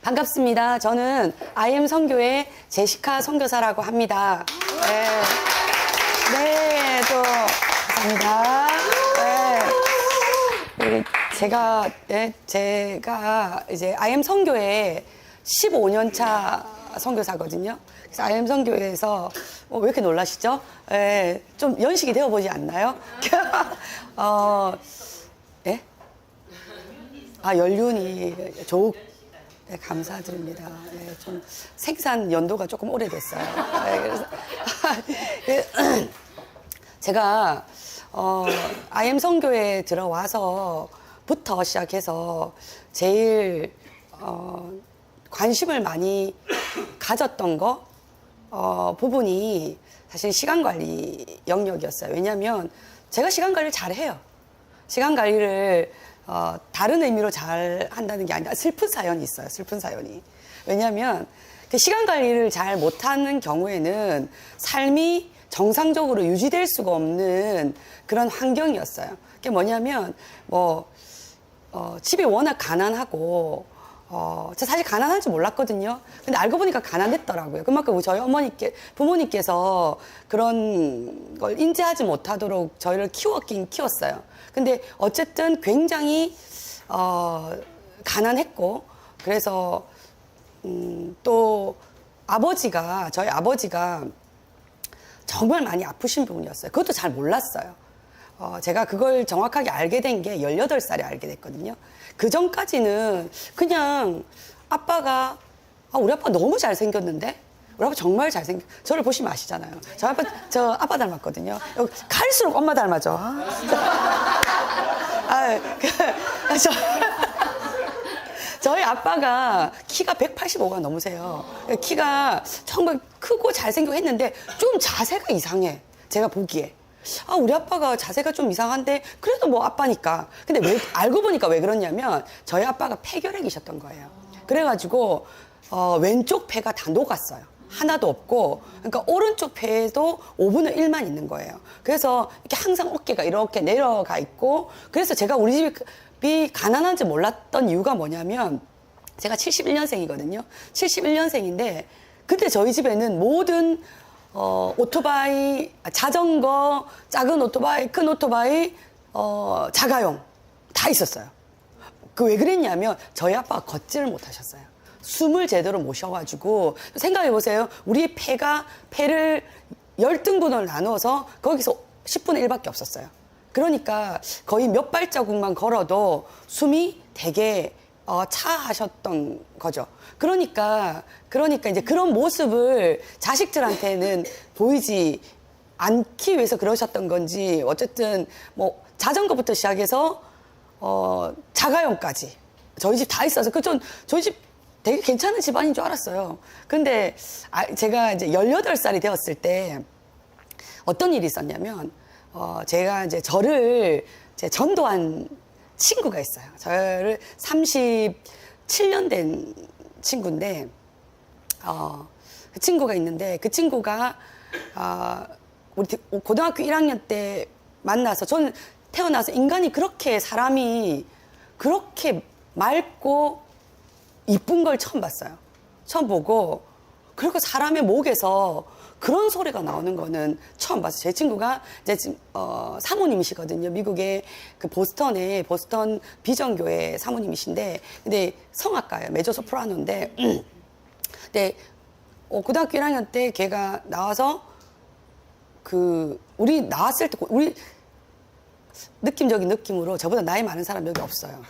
반갑습니다. 저는 IM 선교의 제시카 선교사라고 합니다. 네, 또 감사합니다. 네. 제가 이제 IM 선교의 15년 차 선교사거든요. 그래서 IM 선교에서 왜 이렇게 놀라시죠? 좀 연식이 되어 보지 않나요? 예? 연륜이 네, 감사드립니다. 네, 좀 생산 연도가 조금 오래됐어요. 그래서 제가 IM 선교에 들어와서부터 시작해서 제일 관심을 많이 가졌던 부분이 사실 시간 관리 영역이었어요. 왜냐하면 제가 시간 관리를 잘해요. 시간 관리를 다른 의미로 잘 한다는 게 아니라 슬픈 사연이 있어요. 슬픈 사연이. 왜냐하면 시간 관리를 잘 못하는 경우에는 삶이 정상적으로 유지될 수가 없는 그런 환경이었어요. 그게 뭐냐면 집이 워낙 가난하고 저 사실 가난한 줄 몰랐거든요. 근데 알고 보니까 가난했더라고요. 그만큼 저희 부모님께서 그런 걸 인지하지 못하도록 저희를 키웠긴 키웠어요. 근데 어쨌든 굉장히 가난했고, 그래서 또 저희 아버지가 정말 많이 아프신 분이었어요. 그것도 잘 몰랐어요. 제가 그걸 정확하게 알게 된 게 18살에 알게 됐거든요. 그 전까지는 그냥 우리 아빠 너무 잘생겼는데? 우리 아빠 정말 저를 보시면 아시잖아요. 저 아빠 닮았거든요. 갈수록 엄마 닮아져. 저희 아빠가 키가 185가 넘으세요. 키가 정말 크고 잘생기고 했는데 좀 자세가 이상해. 제가 보기에. 우리 아빠가 자세가 좀 이상한데 그래도 뭐 아빠니까. 근데 알고 보니까 왜 그러냐면 저희 아빠가 폐결핵이셨던 거예요. 그래가지고 왼쪽 폐가 다 녹았어요. 하나도 없고, 그러니까 오른쪽 폐에도 5분의 1만 있는 거예요. 그래서 이렇게 항상 어깨가 이렇게 내려가 있고, 그래서 제가 우리 집이 가난한지 몰랐던 이유가 뭐냐면 제가 71년생이거든요. 71년생인데 그때 저희 집에는 모든 오토바이, 자전거, 작은 오토바이, 큰 오토바이, 자가용 다 있었어요. 왜 그랬냐면 저희 아빠가 걷지를 못하셨어요. 숨을 제대로 못 쉬어가지고. 생각해보세요. 우리의 폐를 10등분을 나누어서 거기서 10분의 1밖에 없었어요. 그러니까 거의 몇 발자국만 걸어도 숨이 되게 차하셨던 거죠. 그러니까 이제 그런 모습을 자식들한테는 보이지 않기 위해서 그러셨던 건지, 어쨌든 자전거부터 시작해서 자가용까지 저희 집 다 있어서 저희 집 되게 괜찮은 집안인 줄 알았어요. 근데 제가 이제 18살이 되었을 때 어떤 일이 있었냐면 제가 이제 저를 전도한 친구가 있어요. 저를 37년 된 친구인데 그 친구가 있는데, 그 친구가 우리 고등학교 1학년 때 만나서, 저는 태어나서 사람이 그렇게 맑고 이쁜 걸 처음 봤어요. 처음 보고, 그리고 사람의 목에서 그런 소리가 나오는 거는 처음 봤어요. 제 친구가 이제 사모님이시거든요. 미국의 그 보스턴 비전교회 사모님이신데, 근데 성악가예요. 메조소프라노인데, 근데 고등학교 1학년 때 걔가 나와서 우리 나왔을 때 우리 느낌적인 느낌으로 저보다 나이 많은 사람 여기 없어요.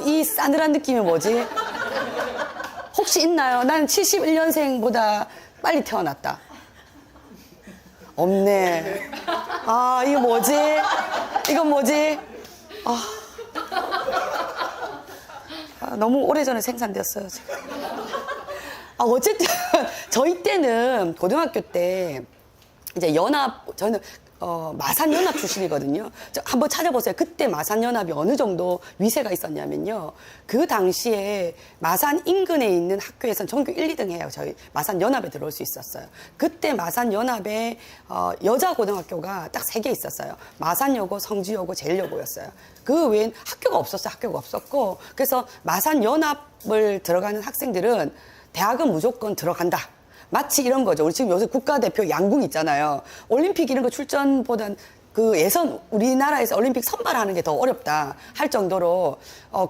이 싸늘한 느낌이 뭐지? 혹시 있나요? 난 71년생보다 빨리 태어났다. 없네. 이거 뭐지? 이건 뭐지? 너무 오래전에 생산되었어요, 지금. 어쨌든 저희 때는 고등학교 때 이제 저는 마산연합 출신이거든요. 한번 찾아보세요. 그때 마산연합이 어느 정도 위세가 있었냐면요. 그 당시에 마산 인근에 있는 학교에서는 전교 1, 2등 해요. 저희 마산연합에 들어올 수 있었어요. 그때 마산연합에 여자 고등학교가 딱 3개 있었어요. 마산여고, 성지여고, 제일여고였어요. 그 외엔 학교가 없었어요. 학교가 없었고. 그래서 마산연합을 들어가는 학생들은 대학은 무조건 들어간다. 마치 이런 거죠. 우리 지금 요새 국가대표 양궁 있잖아요. 올림픽 이런 거 출전보단 그 예선, 우리나라에서 올림픽 선발하는 게 더 어렵다 할 정도로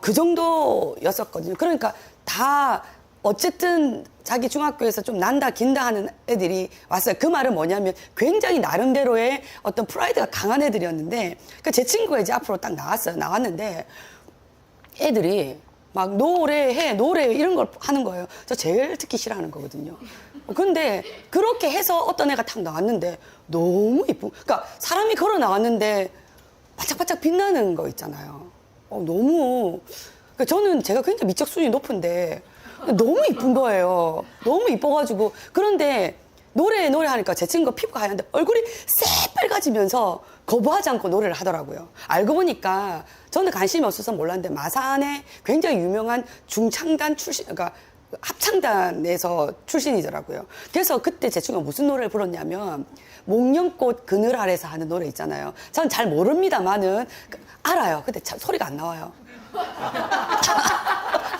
그 정도였었거든요. 그러니까 다 어쨌든 자기 중학교에서 좀 난다 긴다 하는 애들이 왔어요. 그 말은 뭐냐면 굉장히 나름대로의 어떤 프라이드가 강한 애들이었는데 제 친구가 이제 앞으로 딱 나왔어요. 나왔는데 애들이 막 노래 이런 걸 하는 거예요. 저 제일 듣기 싫어하는 거거든요. 근데 그렇게 해서 어떤 애가 탁 나왔는데 너무 이쁘. 그러니까 사람이 걸어 나왔는데 바짝바짝 빛나는 거 있잖아요. 너무. 그러니까 저는 제가 굉장히 미적 수준이 높은데 너무 이쁜 거예요. 너무 이뻐가지고. 그런데 노래 하니까 제 친구가 피부가 하얀데 얼굴이 새빨개지면서 거부하지 않고 노래를 하더라고요. 알고 보니까 저는 관심이 없어서 몰랐는데 마산에 굉장히 유명한 중창단 출신, 그러니까 합창단에서 출신이더라고요. 그래서 그때 제 친구가 무슨 노래를 불렀냐면 목련꽃 그늘 아래서 하는 노래 있잖아요. 전 잘 모릅니다만은 알아요. 근데 참 소리가 안 나와요.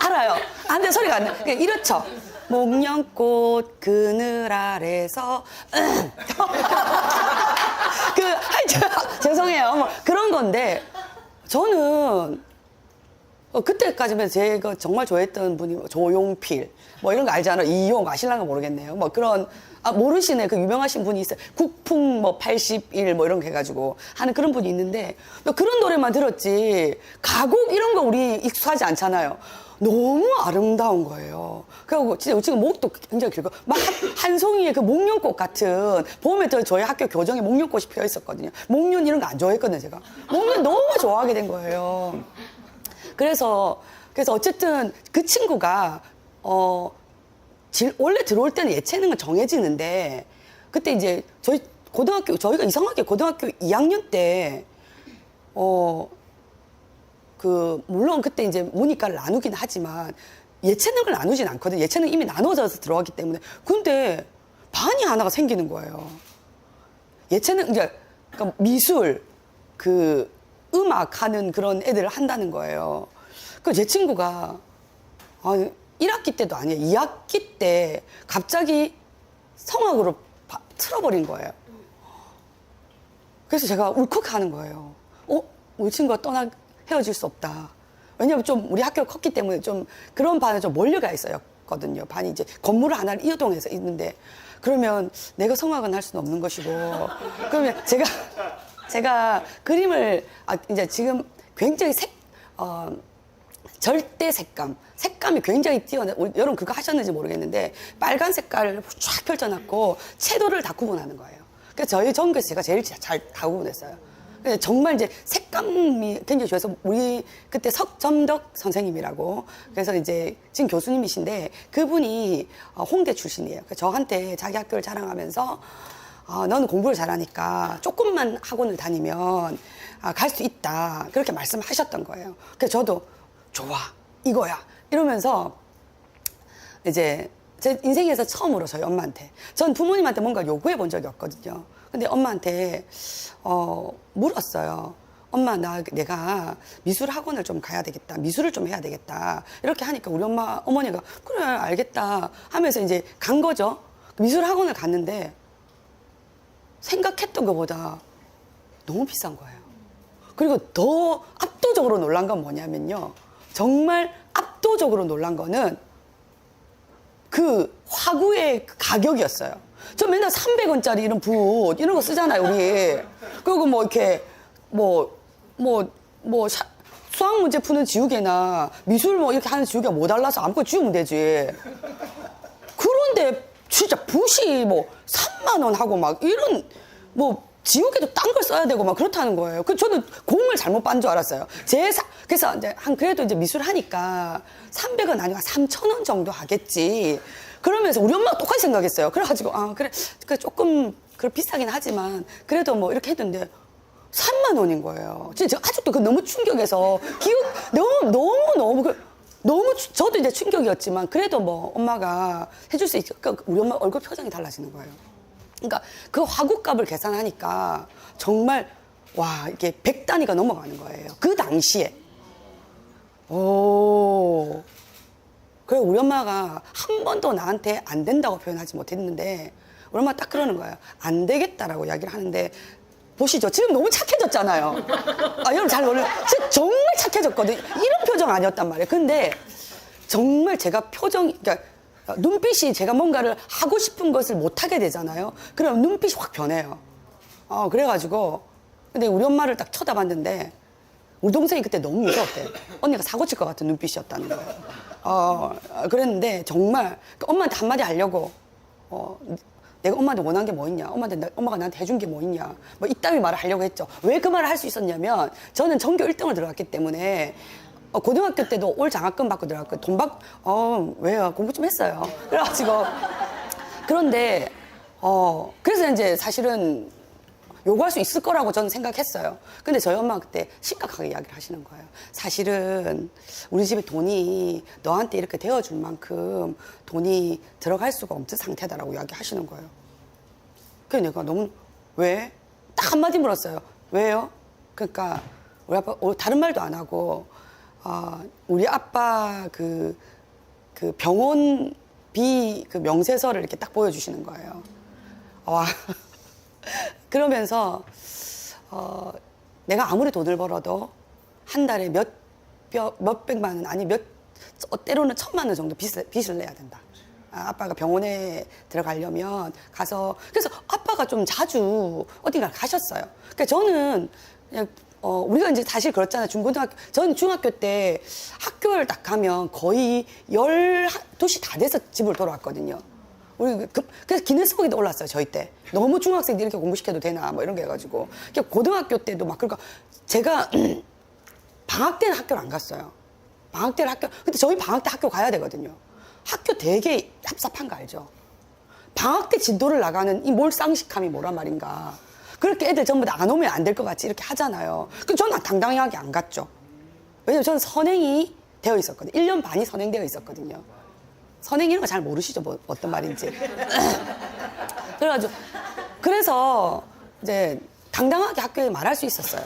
알아요. 근데 소리가 안 나. 그냥 이렇죠. 목련꽃 그늘 아래서 죄송해요. 뭐 그런 건데 저는 그때까지만 제가 정말 좋아했던 분이 조용필 뭐 이런 거 알잖아요. 이용 아실랑가 모르겠네요. 뭐 그런 모르시네. 그 유명하신 분이 있어요. 국풍 뭐 81 뭐 이런 거 해가지고 하는 그런 분이 있는데 그런 노래만 들었지 가곡 이런 거 우리 익숙하지 않잖아요. 너무 아름다운 거예요. 그리고 진짜 지금 목도 굉장히 길고 막 한 송이의 그 목련꽃 같은 봄에 저희 학교 교정에 목련꽃이 피어 있었거든요. 목련 이런 거 안 좋아했거든요. 제가 목련 너무 좋아하게 된 거예요. 그래서 어쨌든 그 친구가 원래 들어올 때는 예체능은 정해지는데 그때 이제 저희가 이상하게 고등학교 2학년 때 물론 그때 이제 문이과를 나누긴 하지만 예체능을 나누진 않거든요. 예체능 이미 나눠져서 들어가기 때문에. 근데 반이 하나가 생기는 거예요. 예체능, 이제, 그러니까 미술, 음악 하는 그런 애들을 한다는 거예요. 제 친구가, 1학기 때도 아니에요. 2학기 때 갑자기 성악으로 틀어버린 거예요. 그래서 제가 울컥 하는 거예요. 우리 친구가 헤어질 수 없다. 왜냐면 좀 우리 학교가 컸기 때문에 좀 그런 반에 좀 몰려가 있었거든요. 반이 이제 건물을 하나를 이어동해서 있는데 그러면 내가 성악은 할 수는 없는 것이고 그러면 제가 그림을 이제 지금 굉장히 절대 색감이 굉장히 뛰어나. 여러분 그거 하셨는지 모르겠는데 빨간 색깔을 쫙 펼쳐놨고 채도를 다 구분하는 거예요. 그래서 저희 전교에서 제가 제일 잘 다 구분했어요. 정말 이제 색감이 굉장히 좋아서 우리 그때 석점덕 선생님이라고 그래서 이제 지금 교수님이신데 그분이 홍대 출신이에요. 그래서 저한테 자기 학교를 자랑하면서 너는 공부를 잘하니까 조금만 학원을 다니면 갈 수 있다 그렇게 말씀하셨던 거예요. 그래서 저도 좋아 이거야 이러면서 이제 제 인생에서 처음으로 저희 엄마한테 전 부모님한테 뭔가 요구해 본 적이 없거든요. 근데 엄마한테 물었어요. 엄마 내가 미술 학원을 좀 가야 되겠다. 미술을 좀 해야 되겠다. 이렇게 하니까 우리 어머니가 그래 알겠다 하면서 이제 간 거죠. 미술 학원을 갔는데 생각했던 것보다 너무 비싼 거예요. 그리고 더 압도적으로 놀란 건 뭐냐면요. 정말 압도적으로 놀란 거는 그 화구의 가격이었어요. 저 맨날 300원짜리 이런 붓 이런 거 쓰잖아요 우리. 그리고 뭐 이렇게 수학 문제 푸는 지우개나 미술 뭐 이렇게 하는 지우개가 뭐 달라서 아무거나 지우면 되지. 그런데 진짜 붓이 뭐 3만 원 하고 막 이런 뭐 지우개도 딴 걸 써야 되고 막 그렇다는 거예요. 그 저는 공을 잘못 빤 줄 알았어요. 그래서 이제 그래도 이제 미술 하니까 300원 아니고 3,000원 정도 하겠지. 그러면서 우리 엄마가 똑같이 생각했어요. 그래가지고, 아, 그래 조금, 그래, 비싸긴 하지만, 그래도 뭐 이렇게 했는데, 3만 원인 거예요. 진짜 아직도 그 너무 충격해서, 너무, 저도 이제 충격이었지만, 그래도 뭐 엄마가 해줄 수 있으니까 우리 엄마 얼굴 표정이 달라지는 거예요. 그러니까 그 화구값을 계산하니까 정말, 와, 이게 100단위가 넘어가는 거예요. 그 당시에. 오. 그래, 우리 엄마가 한 번도 나한테 안 된다고 표현하지 못했는데, 우리 엄마가 딱 그러는 거예요. 안 되겠다라고 이야기를 하는데, 보시죠. 지금 너무 착해졌잖아요. 아, 여러분 잘 놀라요. 진짜 정말 착해졌거든요. 이런 표정 아니었단 말이에요. 근데 정말 제가 그러니까 눈빛이 제가 뭔가를 하고 싶은 것을 못하게 되잖아요. 그럼 눈빛이 확 변해요. 그래가지고, 근데 우리 엄마를 딱 쳐다봤는데, 우리 동생이 그때 너무 무서웠대. 언니가 사고 칠 것 같은 눈빛이었다는 거예요. 그랬는데 정말 엄마한테 한마디 하려고 내가 엄마한테 원한 게 뭐 있냐, 엄마가 나한테 해준 게 뭐 있냐, 뭐 이따위 말을 하려고 했죠. 왜 그 말을 할 수 있었냐면 저는 전교 1등을 들어갔기 때문에 고등학교 때도 올 장학금 받고 들어갔고 왜요? 공부 좀 했어요. 그래가지고 그런데 그래서 이제 사실은 요구할 수 있을 거라고 저는 생각했어요. 근데 저희 엄마가 그때 심각하게 이야기를 하시는 거예요. 사실은 우리 집에 돈이 너한테 이렇게 되어줄 만큼 돈이 들어갈 수가 없는 상태다라고 이야기하시는 거예요. 그래서 내가 너무 왜? 딱 한마디 물었어요. 왜요? 그러니까 우리 아빠 다른 말도 안 하고 우리 아빠 그 병원비 그 명세서를 이렇게 딱 보여주시는 거예요. 와. 그러면서 내가 아무리 돈을 벌어도 한 달에 몇백만 원 아니 때로는 1,000만 원 정도 빚을 내야 된다. 아빠가 병원에 들어가려면 가서 그래서 아빠가 좀 자주 어딘가 가셨어요. 그러니까 저는 그냥 우리가 이제 사실 그렇잖아요. 저는 중학교 때 학교를 딱 가면 거의 12시 다 돼서 집을 돌아왔거든요. 그래서 기네스북에도 올랐어요, 저희 때. 너무 중학생들 이렇게 공부시켜도 되나, 뭐 이런 게 해가지고. 고등학교 때도 막, 그러니까 제가 방학 때는 학교를 안 갔어요. 방학 때는 근데 저희 방학 때 학교 가야 되거든요. 학교 되게 얍삽한 거 알죠? 방학 때 진도를 나가는 이 몰상식함이 뭐란 말인가. 그렇게 애들 전부 다 안 오면 안 될 것 같이 이렇게 하잖아요. 그럼 저는 당당하게 안 갔죠. 왜냐면 저는 선행이 되어 있었거든요. 1년 반이 선행되어 있었거든요. 선행 이런 거 잘 모르시죠? 뭐 어떤 말인지. 그래서 이제 당당하게 학교에 말할 수 있었어요.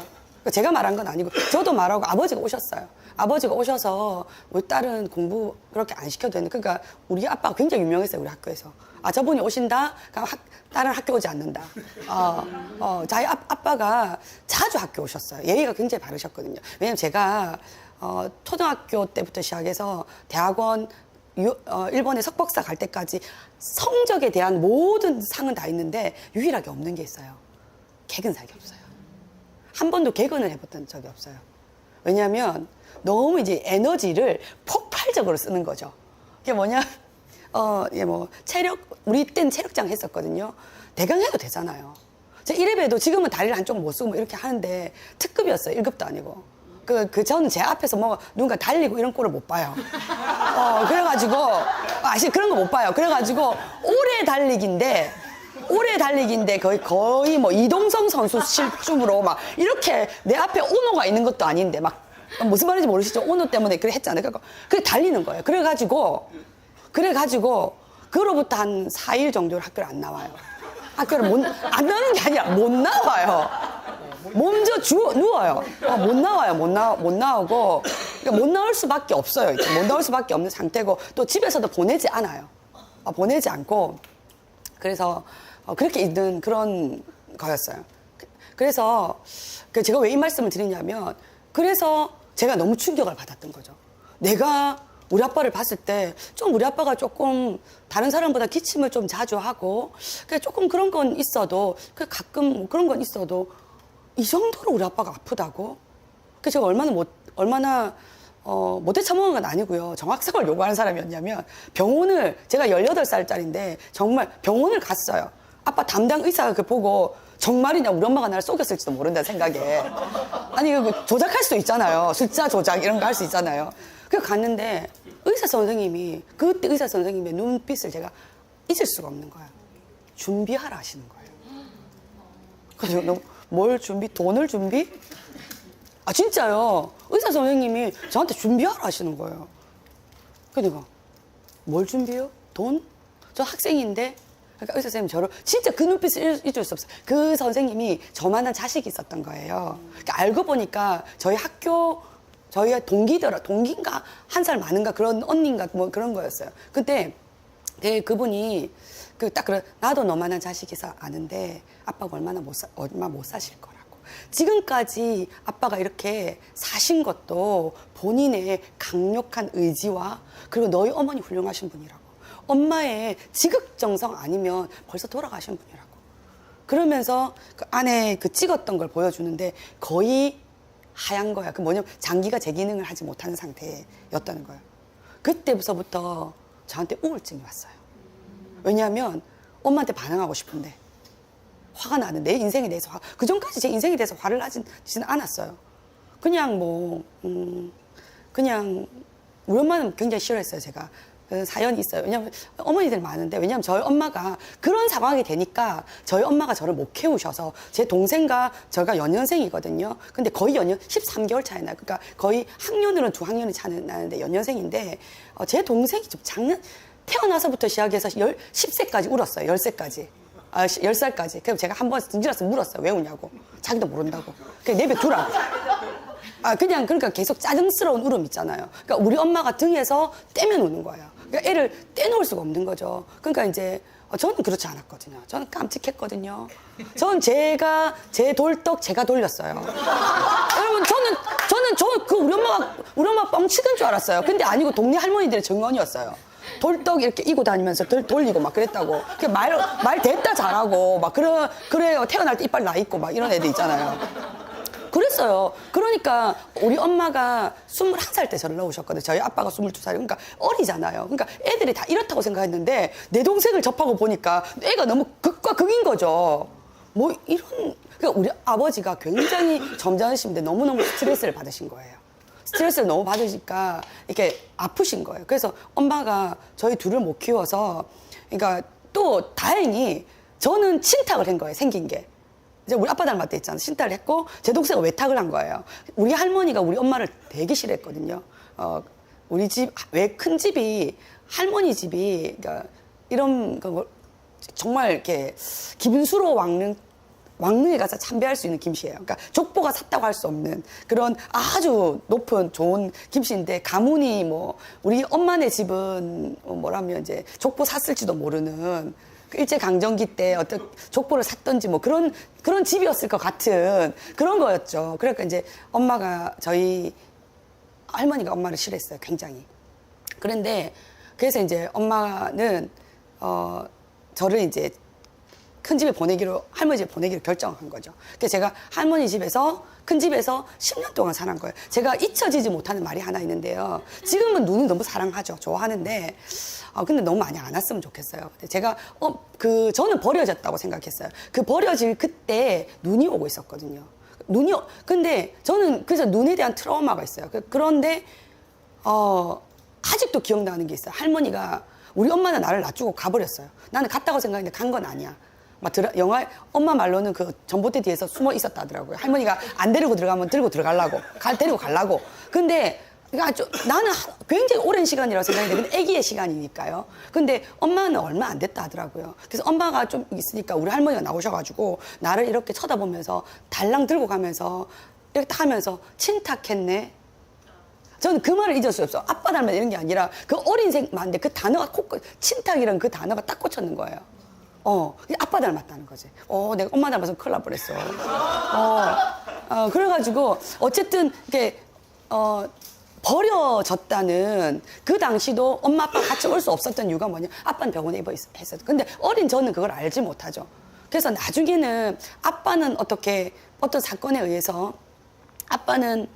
제가 말한 건 아니고 저도 말하고 아버지가 오셨어요. 아버지가 오셔서 우리 딸은 공부 그렇게 안 시켜도 되는데 그러니까 우리 아빠가 굉장히 유명했어요. 우리 학교에서. 저분이 오신다? 그럼 딸은 학교 오지 않는다. 저희 아빠가 자주 학교 오셨어요. 예의가 굉장히 바르셨거든요. 왜냐면 제가 초등학교 때부터 시작해서 대학원 일본에 석박사 갈 때까지 성적에 대한 모든 상은 다 있는데 유일하게 없는 게 있어요. 개근살기 없어요. 한 번도 개근을 해봤던 적이 없어요. 왜냐하면 너무 이제 에너지를 폭발적으로 쓰는 거죠. 그게 뭐냐, 우리 때는 체력장 했었거든요. 대강 해도 되잖아요. 제 1회에도 지금은 다리를 한쪽 못 쓰고 뭐 이렇게 하는데 특급이었어요. 1급도 아니고. 저는 제 앞에서 누군가 달리고 이런 꼴을 못 봐요. 그래가지고, 그런 거 못 봐요. 그래가지고, 오래 달리기인데, 거의 뭐, 이동성 선수 실중으로 이렇게 내 앞에 오노가 있는 것도 아닌데, 무슨 말인지 모르시죠? 오노 때문에 그래 했잖아요. 그래 달리는 거예요. 그래가지고, 그로부터 한 4일 정도를 학교를 안 나와요. 학교를 안 나오는 게 아니라 못 나와요. 몸져 누워요. 못 나와요. 못 나오고. 그러니까 못 나올 수밖에 없어요. 못 나올 수밖에 없는 상태고, 또 집에서도 보내지 않아요. 보내지 않고. 그래서, 그렇게 있는 그런 거였어요. 그래서, 제가 왜 이 말씀을 드리냐면, 그래서 제가 너무 충격을 받았던 거죠. 내가 우리 아빠를 봤을 때, 우리 아빠가 조금 다른 사람보다 기침을 좀 자주 하고, 조금 그런 건 있어도, 가끔 그런 건 있어도, 이 정도로 우리 아빠가 아프다고? 제가 얼마나 못해 처먹은 건 아니고요. 정확성을 요구하는 사람이었냐면 병원을 제가 18살짜리인데 정말 병원을 갔어요. 아빠 담당 의사가 보고 정말이냐 우리 엄마가 나를 속였을지도 모른다는 생각에 아니 조작할 수도 있잖아요. 숫자 조작 이런 거 할 수 있잖아요. 그래서 갔는데 의사 선생님이, 그때 의사 선생님의 눈빛을 제가 잊을 수가 없는 거예요. 준비하라 하시는 거예요. 그래서 뭘 준비? 돈을 준비? 아, 진짜요. 의사 선생님이 저한테 준비하라 하시는 거예요. 그러니까, 뭘 준비요? 돈? 저 학생인데? 그러니까 의사 선생님 저를, 진짜 그 눈빛을 잊을 수 없어요. 그 선생님이 저만한 자식이 있었던 거예요. 그러니까 알고 보니까 저희 학교, 저희가 동기인가? 한 살 많은가? 그런 언니인가? 뭐 그런 거였어요. 그때 그분이 나도 너만한 자식이 아는데 아빠가 얼마 못 사실 거라고. 지금까지 아빠가 이렇게 사신 것도 본인의 강력한 의지와 그리고 너희 어머니 훌륭하신 분이라고. 엄마의 지극정성 아니면 벌써 돌아가신 분이라고. 그러면서 그 안에 그 찍었던 걸 보여주는데 거의 하얀 거야. 그 뭐냐면 장기가 제 기능을 하지 못하는 상태였다는 거예요. 그때부터 저한테 우울증이 왔어요. 왜냐하면 엄마한테 반항하고 싶은데 화가 나는 내 인생에 대해서 그 전까지 제 인생에 대해서 화를 나지는 않았어요. 그냥 그냥 우리 엄마는 굉장히 싫어했어요. 제가 그 사연이 있어요. 왜냐하면 어머니들 많은데, 왜냐하면 저희 엄마가 그런 상황이 되니까 저희 엄마가 저를 못 키우셔서 제 동생과 저가 연년생이거든요. 근데 거의 13개월 차이 나요. 그러니까 거의 학년으로는 2학년이 차이 나는데 연년생인데 제 동생이 좀 태어나서부터 시작해서 10세까지 울었어요. 10세까지. 10살까지. 그래서 제가 한번 등질러서 물었어요. 왜 우냐고. 자기도 모른다고. 그냥 내뱉으라고. 그러니까 계속 짜증스러운 울음 있잖아요. 그러니까 우리 엄마가 등에서 떼면 우는 거예요. 그러니까 애를 떼놓을 수가 없는 거죠. 그러니까 이제 저는 그렇지 않았거든요. 저는 깜찍했거든요. 전 제 돌떡 제가 돌렸어요. 여러분, 저는 우리 엄마 뻥치던 줄 알았어요. 근데 아니고 동네 할머니들의 정언이었어요. 돌떡 이렇게 이고 다니면서 돌리고 막 그랬다고. 말 됐다 잘하고 막 그래요. 태어날 때 이빨 나 있고 막 이런 애들 있잖아요. 그랬어요. 그러니까 우리 엄마가 21살 때 저를 넣으셨거든요. 저희 아빠가 22살. 그러니까 어리잖아요. 그러니까 애들이 다 이렇다고 생각했는데 내 동생을 접하고 보니까 애가 너무 극과 극인 거죠. 그러니까 우리 아버지가 굉장히 점잖으신데 너무너무 스트레스를 받으신 거예요. 스트레스를 너무 받으니까 이렇게 아프신 거예요. 그래서 엄마가 저희 둘을 못 키워서, 그러니까 또 다행히 저는 친탁을 한 거예요. 생긴 게. 이제 우리 아빠 닮았다 했잖아. 신탁을 했고 제 동생은 외탁을 한 거예요. 우리 할머니가 우리 엄마를 되게 싫어했거든요. 우리 집 왜 큰 집이 할머니 집이 그러니까 이런 거 정말 이렇게 김수로 왕릉에 가서 참배할 수 있는 김씨예요. 그러니까 족보가 샀다고 할 수 없는 그런 아주 높은 좋은 김씨인데, 가문이 우리 엄마네 집은 뭐라면 이제 족보 샀을지도 모르는, 일제강점기 때 어떤 족보를 샀던지 그런 집이었을 것 같은 그런 거였죠. 그러니까 이제 저희 할머니가 엄마를 싫어했어요. 굉장히. 그래서 이제 엄마는 저를 이제 큰 집에 할머니 집에 보내기로 결정한 거죠. 그래서 제가 할머니 집에서, 큰 집에서 10년 동안 살은 거예요. 제가 잊혀지지 못하는 말이 하나 있는데요. 지금은 눈을 너무 사랑하죠. 좋아하는데, 근데 너무 많이 안 왔으면 좋겠어요. 제가, 저는 버려졌다고 생각했어요. 그 버려질 그때 눈이 오고 있었거든요. 근데 저는 그래서 눈에 대한 트라우마가 있어요. 그런데, 아직도 기억나는 게 있어요. 할머니가, 우리 엄마는 나를 놔주고 가버렸어요. 나는 갔다고 생각했는데 간 건 아니야. 영화, 엄마 말로는 그 전봇대 뒤에서 숨어 있었다 하더라고요. 할머니가 안 데리고 들어가면 데리고 가려고. 근데, 나는 굉장히 오랜 시간이라고 생각했는데, 근데 아기의 시간이니까요. 근데 엄마는 얼마 안 됐다 하더라고요. 그래서 엄마가 좀 있으니까 우리 할머니가 나오셔가지고, 나를 이렇게 쳐다보면서, 달랑 들고 가면서, 이렇게 딱 하면서, 친탁했네. 저는 그 말을 잊을 수 없어. 아빠 닮았다 이런 게 아니라, 그 어린 생만데 그 단어가 친탁이라는 그 단어가 딱 꽂혔는 거예요. 아빠 닮았다는 거지. 내가 엄마 닮아서 큰일 날 뻔했어. 그래가지고, 어쨌든, 이게, 버려졌다는 그 당시도 엄마, 아빠 같이 올 수 없었던 이유가 뭐냐. 아빠는 병원에 입원했어요. 근데 어린 저는 그걸 알지 못하죠. 그래서 나중에는 아빠는 어떤 사건에 의해서 아빠는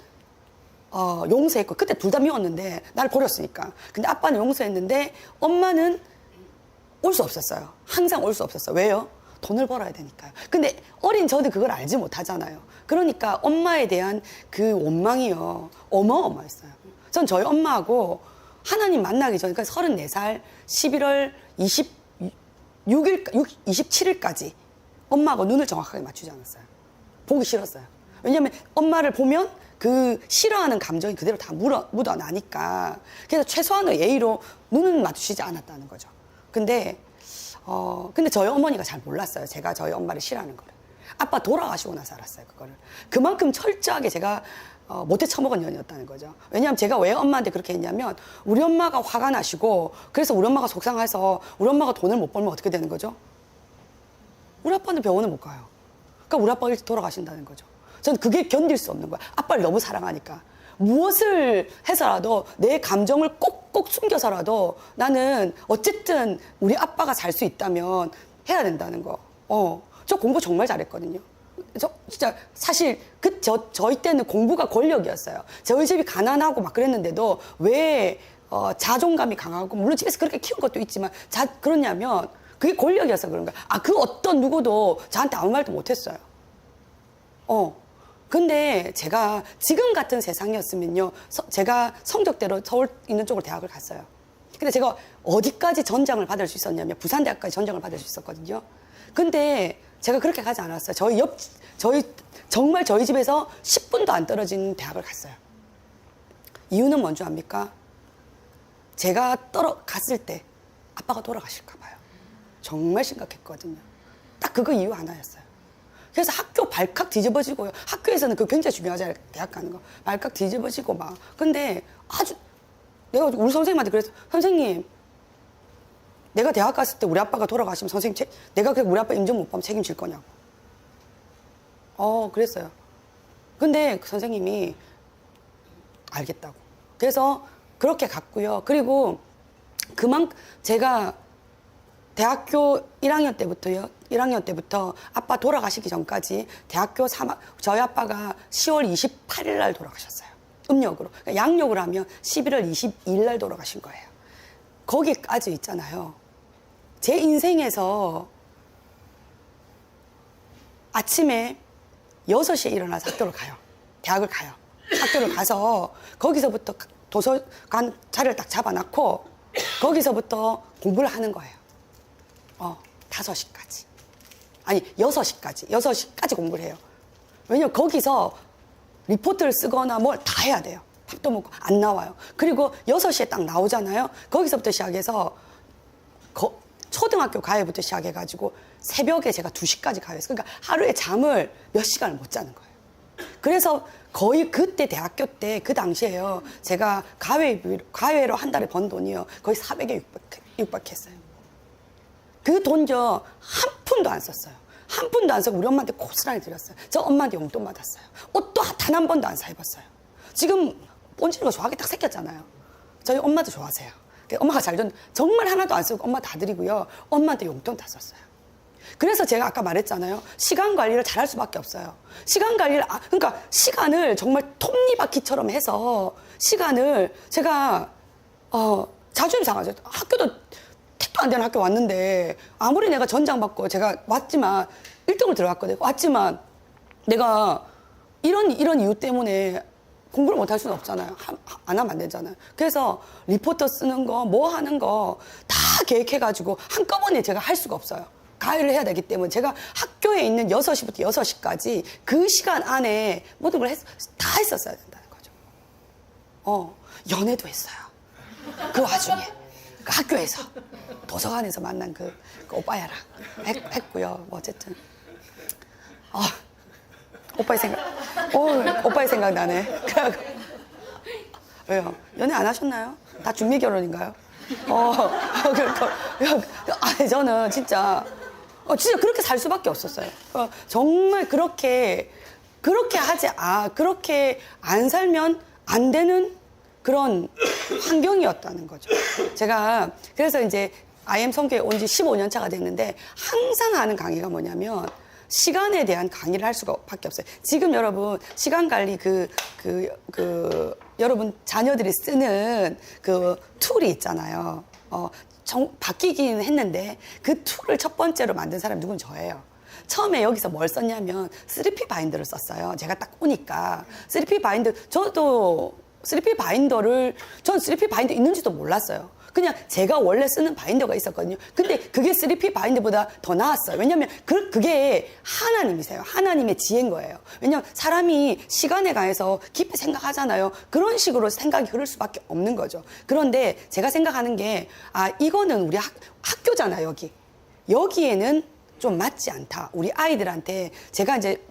용서했고, 그때 둘 다 미웠는데, 나를 버렸으니까. 근데 아빠는 용서했는데, 엄마는 올 수 없었어요. 항상 올 수 없었어요. 왜요? 돈을 벌어야 되니까요. 근데 어린 저도 그걸 알지 못하잖아요. 그러니까 엄마에 대한 그 원망이요. 어마어마했어요. 전 저희 엄마하고 하나님 만나기 전, 그러니까 34살 11월 27일까지 엄마하고 눈을 정확하게 맞추지 않았어요. 보기 싫었어요. 왜냐면 엄마를 보면 그 싫어하는 감정이 그대로 다 묻어나니까. 그래서 최소한의 예의로 눈은 맞추지 않았다는 거죠. 근데 저희 어머니가 잘 몰랐어요. 제가 저희 엄마를 싫어하는 거를. 아빠 돌아가시고 나서 알았어요, 그거를. 그만큼 철저하게 제가 못해 처먹은 년이었다는 거죠. 왜냐하면 제가 왜 엄마한테 그렇게 했냐면, 우리 엄마가 화가 나시고, 그래서 우리 엄마가 속상해서 우리 엄마가 돈을 못 벌면 어떻게 되는 거죠? 우리 아빠는 병원을 못 가요. 그러니까 우리 아빠가 일찍 돌아가신다는 거죠. 저는 그게 견딜 수 없는 거야. 아빠를 너무 사랑하니까. 무엇을 해서라도 내 감정을 꼭꼭 숨겨서라도 나는 어쨌든 우리 아빠가 살 수 있다면 해야 된다는 거. 저 공부 정말 잘했거든요. 저 진짜 사실 저희 때는 공부가 권력이었어요. 저희 집이 가난하고 막 그랬는데도 왜 자존감이 강하고, 물론 집에서 그렇게 키운 것도 있지만 그러냐면 그게 권력이어서 그런 거야. 그 어떤 누구도 저한테 아무 말도 못했어요. 근데 제가 지금 같은 세상이었으면요, 제가 성적대로 서울 있는 쪽으로 대학을 갔어요. 근데 제가 어디까지 전장을 받을 수 있었냐면 부산대학까지 전장을 받을 수 있었거든요. 근데 제가 그렇게 가지 않았어요. 정말 저희 집에서 10분도 안 떨어진 대학을 갔어요. 이유는 뭔지 압니까? 제가 갔을 때 아빠가 돌아가실까 봐요. 정말 심각했거든요. 딱 그거 이유 하나였어요. 그래서 학교 발칵 뒤집어지고요. 학교에서는 그거 굉장히 중요하잖아요. 대학 가는 거. 발칵 뒤집어지고 막. 근데 내가 우리 선생님한테 그랬어. 선생님, 내가 대학 갔을 때 우리 아빠가 돌아가시면 선생님, 내가 우리 아빠 인정 못 받으면 책임질 거냐고. 그랬어요. 근데 그 선생님이 알겠다고. 그래서 그렇게 갔고요. 그리고 제가 대학교 1학년 때부터 아빠 돌아가시기 전까지 저희 아빠가 10월 28일 날 돌아가셨어요. 음력으로. 그러니까 양력으로 하면 11월 22일 날 돌아가신 거예요. 거기까지 있잖아요. 제 인생에서 아침에 6시에 일어나서 학교를 가요. 대학을 가요. 학교를 가서 거기서부터 도서관 자리를 딱 잡아놨고 거기서부터 공부를 하는 거예요. 5시까지. 아니, 6시까지. 6시까지 공부를 해요. 왜냐면 거기서 리포트를 쓰거나 뭘 다 해야 돼요. 밥도 먹고 안 나와요. 그리고 6시에 딱 나오잖아요. 거기서부터 시작해서 초등학교 가요부터 시작해가지고 새벽에 제가 2시까지 가요했어요. 그러니까 하루에 잠을 몇 시간을 못 자는 거예요. 그래서 거의 그때 대학교 때 그 당시에요. 제가 가회로 한 달에 번 돈이요. 거의 400에 육박했어요. 그 돈 한 푼도 안 썼어요. 한 푼도 안 쓰고 우리 엄마한테 고스란히 드렸어요. 저 엄마한테 용돈 받았어요. 옷도 단 한 번도 안 사입었어요. 지금 본질인 거 좋아하게 딱 생겼잖아요. 저희 엄마도 좋아하세요. 엄마가 정말 하나도 안 쓰고 엄마 다 드리고요. 엄마한테 용돈 다 썼어요. 그래서 제가 아까 말했잖아요. 시간 관리를 잘할 수밖에 없어요. 그러니까 시간을 정말 톱니바퀴처럼 해서 시간을 제가 자존심 상하죠. 학교도 택도 안 되는 학교 왔는데 아무리 내가 전장 받고 제가 왔지만 1등을 들어갔거든요. 왔지만 내가 이런 이유 때문에 공부를 못 할 수는 없잖아요. 안 하면 안 되잖아요. 그래서 리포터 쓰는 거, 뭐 하는 거 다 계획해가지고 한꺼번에 제가 할 수가 없어요. 가해를 해야 되기 때문에 제가 학교에 있는 6시부터 6시까지 그 시간 안에 모든 걸 다 했었어야 된다는 거죠. 연애도 했어요. 그 와중에. 그 학교에서. 도서관에서 만난 그 오빠야랑 했고요. 뭐 어쨌든. 오빠의 생각 나네. 왜요? 연애 안 하셨나요? 다 중매 결혼인가요? 저는 진짜 그렇게 살 수밖에 없었어요. 정말 그렇게 안 살면 안 되는 그런 환경이었다는 거죠. 제가 그래서 이제 IM 성교에 온 지 15년 차가 됐는데 항상 하는 강의가 뭐냐면 시간에 대한 강의를 할 수밖에 없어요. 지금 여러분 시간 관리 여러분 자녀들이 쓰는 그 툴이 있잖아요. 바뀌긴 했는데 그 툴을 첫 번째로 만든 사람이 누군 저예요. 처음에 여기서 뭘 썼냐면 3P 바인드를 썼어요. 제가 딱 오니까 3P 바인드 저도 3P 바인더를, 전 3P 바인더 있는지도 몰랐어요. 그냥 제가 원래 쓰는 바인더가 있었거든요. 근데 그게 3P 바인더보다 더 나았어요. 왜냐면 그게 하나님이세요. 하나님의 지혜인 거예요. 왜냐면 사람이 시간에 관해서 깊이 생각하잖아요. 그런 식으로 생각이 흐를 수밖에 없는 거죠. 그런데 제가 생각하는 게, 이거는 우리 학교잖아요, 여기에는 좀 맞지 않다. 우리 아이들한테 제가 이제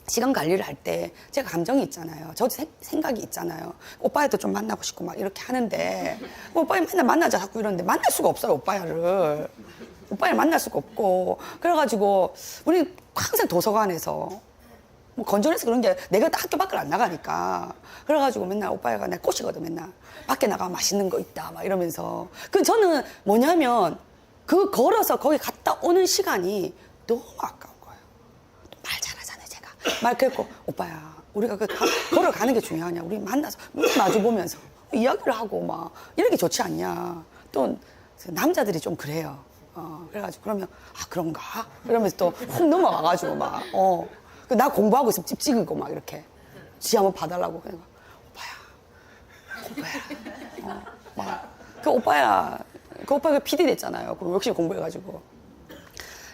시간 관리를 할 때 제가 감정이 있잖아요. 저도 생각이 있잖아요. 오빠야도 좀 만나고 싶고 막 이렇게 하는데, 오빠야 맨날 만나자 자꾸 이러는데 만날 수가 없어요, 오빠야를 만날 수가 없고. 그래가지고 우리 항상 도서관에서 뭐 건전해서 그런 게 내가 학교 밖을 안 나가니까. 그래가지고 맨날 오빠야가 내 꼬시거든. 맨날 밖에 나가면 맛있는 거 있다 막 이러면서. 저는 뭐냐면 그 걸어서 거기 갔다 오는 시간이 너무 아까워. 말 잘하잖아요, 제가. 말 그랬고, 오빠야, 우리가 걸어가는 게 중요하냐? 우리 만나서 마주 보면서 이야기를 하고 막 이런 게 좋지 않냐? 또 남자들이 좀 그래요. 그래가지고 그러면 그런가? 이러면서 또 훅 넘어가가지고 막 나 공부하고 있으면 찝 찍고 막 이렇게 지 한번 봐달라고. 그러니까 오빠야, 그 오빠가 PD 됐잖아요. 그럼 역시 공부해가지고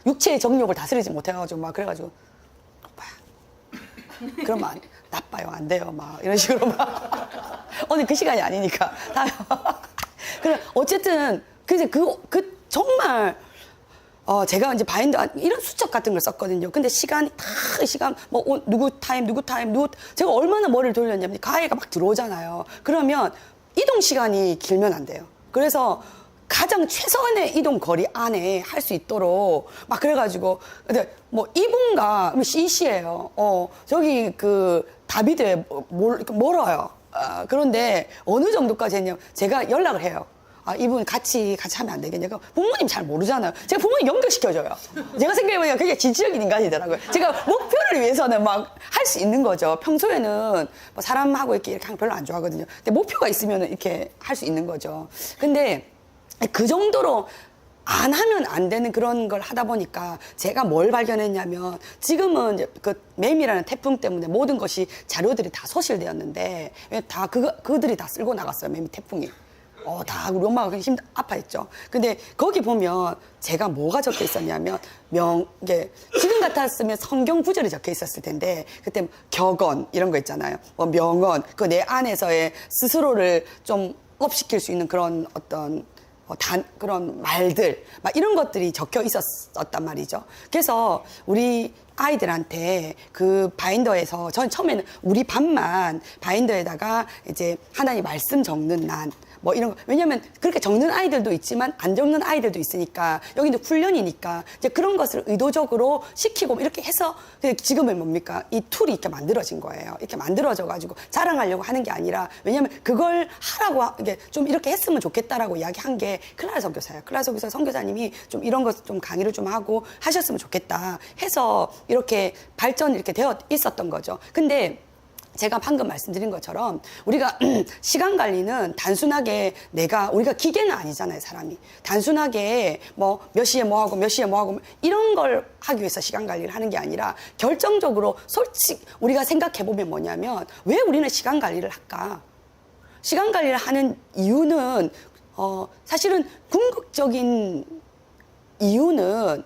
육체의 정욕을 다스리지 못해가지고 막 그래가지고. 그러면 나빠요, 안 돼요, 막 이런 식으로 막. 오늘 그 시간이 아니니까. 그래 어쨌든 정말 제가 이제 바인더 이런 수첩 같은 걸 썼거든요. 근데 시간 뭐 누구 타임 제가 얼마나 머리를 돌렸냐면 가해가 막 들어오잖아요. 그러면 이동 시간이 길면 안 돼요. 그래서 가장 최소한의 이동 거리 안에 할 수 있도록 막 그래가지고 근데 뭐 이분가 CC예요. 저기 다비드에 멀어요. 그런데 어느 정도까지 했냐면 제가 연락을 해요. 이분 같이 하면 안 되겠냐고. 부모님 잘 모르잖아요. 제가 부모님 연결시켜줘요. 제가 생각해보니까 그게 진취적인 인간이더라고요. 제가 목표를 위해서는 막 할 수 있는 거죠. 평소에는 뭐 사람하고 이렇게 하는 거 별로 안 좋아하거든요. 근데 목표가 있으면 이렇게 할 수 있는 거죠. 근데 그 정도로 안 하면 안 되는 그런 걸 하다 보니까 제가 뭘 발견했냐면 지금은 이제 매미라는 태풍 때문에 모든 것이 자료들이 다 소실되었는데 다 그들이 다 쓸고 나갔어요. 매미 태풍이. 다 우리 엄마가 아파했죠. 근데 거기 보면 제가 뭐가 적혀 있었냐면 지금 같았으면 성경 구절이 적혀 있었을 텐데 그때 격언 이런 거 있잖아요. 뭐 명언 내 안에서의 스스로를 좀 업시킬 수 있는 그런 어떤 그런 말들 막 이런 것들이 적혀 있었단 말이죠. 그래서 우리 아이들한테 그 바인더에서 전 처음에는 우리 반만 바인더에다가 이제 하나님 말씀 적는 난 뭐 이런 거. 왜냐면 그렇게 적는 아이들도 있지만 안 적는 아이들도 있으니까 여기는 훈련이니까 이제 그런 것을 의도적으로 시키고 이렇게 해서 지금은 뭡니까? 이 툴이 이렇게 만들어진 거예요. 이렇게 만들어져 가지고 자랑하려고 하는 게 아니라 왜냐면 그걸 하라고 이게 좀 이렇게 했으면 좋겠다라고 이야기한 게 클라라 선교사예요. 클라라 선교사 선교사님이 좀 이런 것 좀 강의를 좀 하고 하셨으면 좋겠다 해서 이렇게 발전이 이렇게 되어 있었던 거죠. 근데 제가 방금 말씀드린 것처럼 우리가 시간 관리는 단순하게 우리가 기계는 아니잖아요, 사람이. 단순하게 뭐 몇 시에 뭐 하고 몇 시에 뭐 하고 이런 걸 하기 위해서 시간 관리를 하는 게 아니라 결정적으로 솔직히 우리가 생각해 보면 뭐냐면 왜 우리는 시간 관리를 할까? 시간 관리를 하는 이유는 사실은 궁극적인 이유는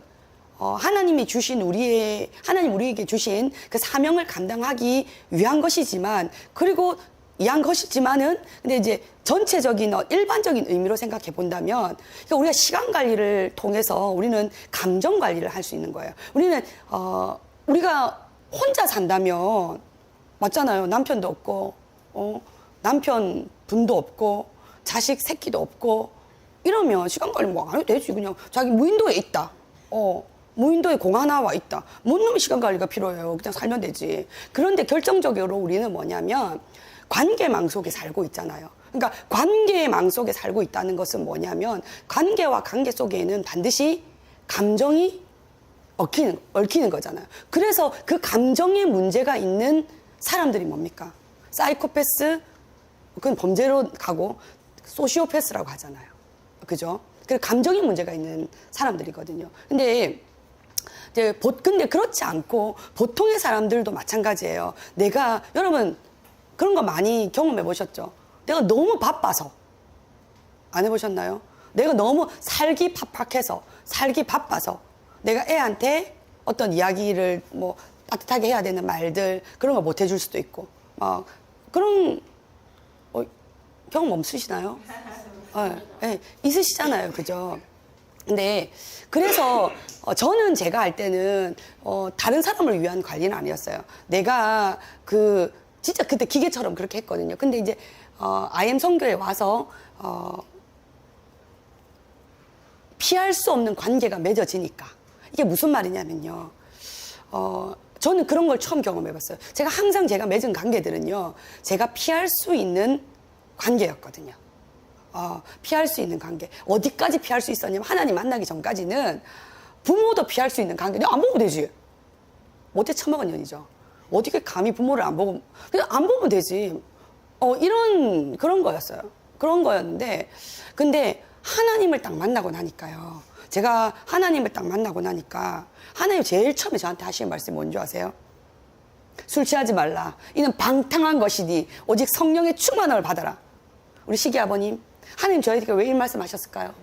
하나님 우리에게 주신 그 사명을 감당하기 위한 것이지만, 근데 이제 전체적인 일반적인 의미로 생각해 본다면, 그러니까 우리가 시간 관리를 통해서 우리는 감정 관리를 할 수 있는 거예요. 우리가 혼자 산다면, 맞잖아요. 남편도 없고, 남편 분도 없고, 자식 새끼도 없고, 이러면 시간 관리 뭐 안 해도 되지. 그냥 자기 무인도에 있다. 무인도에 공 하나 와 있다. 뭔 놈의 시간 관리가 필요해요. 그냥 살면 되지. 그런데 결정적으로 우리는 뭐냐면 관계망 속에 살고 있잖아요. 그러니까 관계망 속에 살고 있다는 것은 뭐냐면 관계와 관계 속에는 반드시 감정이 얽히는 거잖아요. 그래서 그 감정에 문제가 있는 사람들이 뭡니까? 사이코패스, 그건 범죄로 가고 소시오패스라고 하잖아요. 그죠? 그 감정에 문제가 있는 사람들이거든요. 근데 그렇지 않고 보통의 사람들도 마찬가지예요. 여러분 그런 거 많이 경험해 보셨죠? 내가 너무 바빠서. 안 해보셨나요? 내가 너무 살기 팍팍해서, 살기 바빠서, 내가 애한테 어떤 이야기를 뭐 따뜻하게 해야 되는 말들, 그런 거 못 해줄 수도 있고, 막, 그런, 경험 없으시나요? 네, 있으시잖아요. 그죠? 근데, 그래서, 저는 제가 할 때는, 다른 사람을 위한 관리는 아니었어요. 내가 진짜 그때 기계처럼 그렇게 했거든요. 근데 이제, IM 선교에 와서, 피할 수 없는 관계가 맺어지니까. 이게 무슨 말이냐면요. 저는 그런 걸 처음 경험해봤어요. 제가 항상 제가 맺은 관계들은요, 제가 피할 수 있는 관계였거든요. 피할 수 있는 관계. 어디까지 피할 수 있었냐면, 하나님 만나기 전까지는 부모도 피할 수 있는 관계. 내가 안 보면 되지. 못해 처먹은 년이죠. 어떻게 감히 부모를 안 보고, 그냥 안 보면 되지. 그런 거였어요. 그런 거였는데, 근데 하나님을 딱 만나고 나니까요. 제가 하나님을 딱 만나고 나니까, 하나님 제일 처음에 저한테 하시는 말씀이 뭔지 아세요? 술 취하지 말라. 이는 방탕한 것이니 오직 성령의 충만함을 받아라. 우리 시기 아버님, 하나님 저희에게 왜 이 말씀하셨을까요?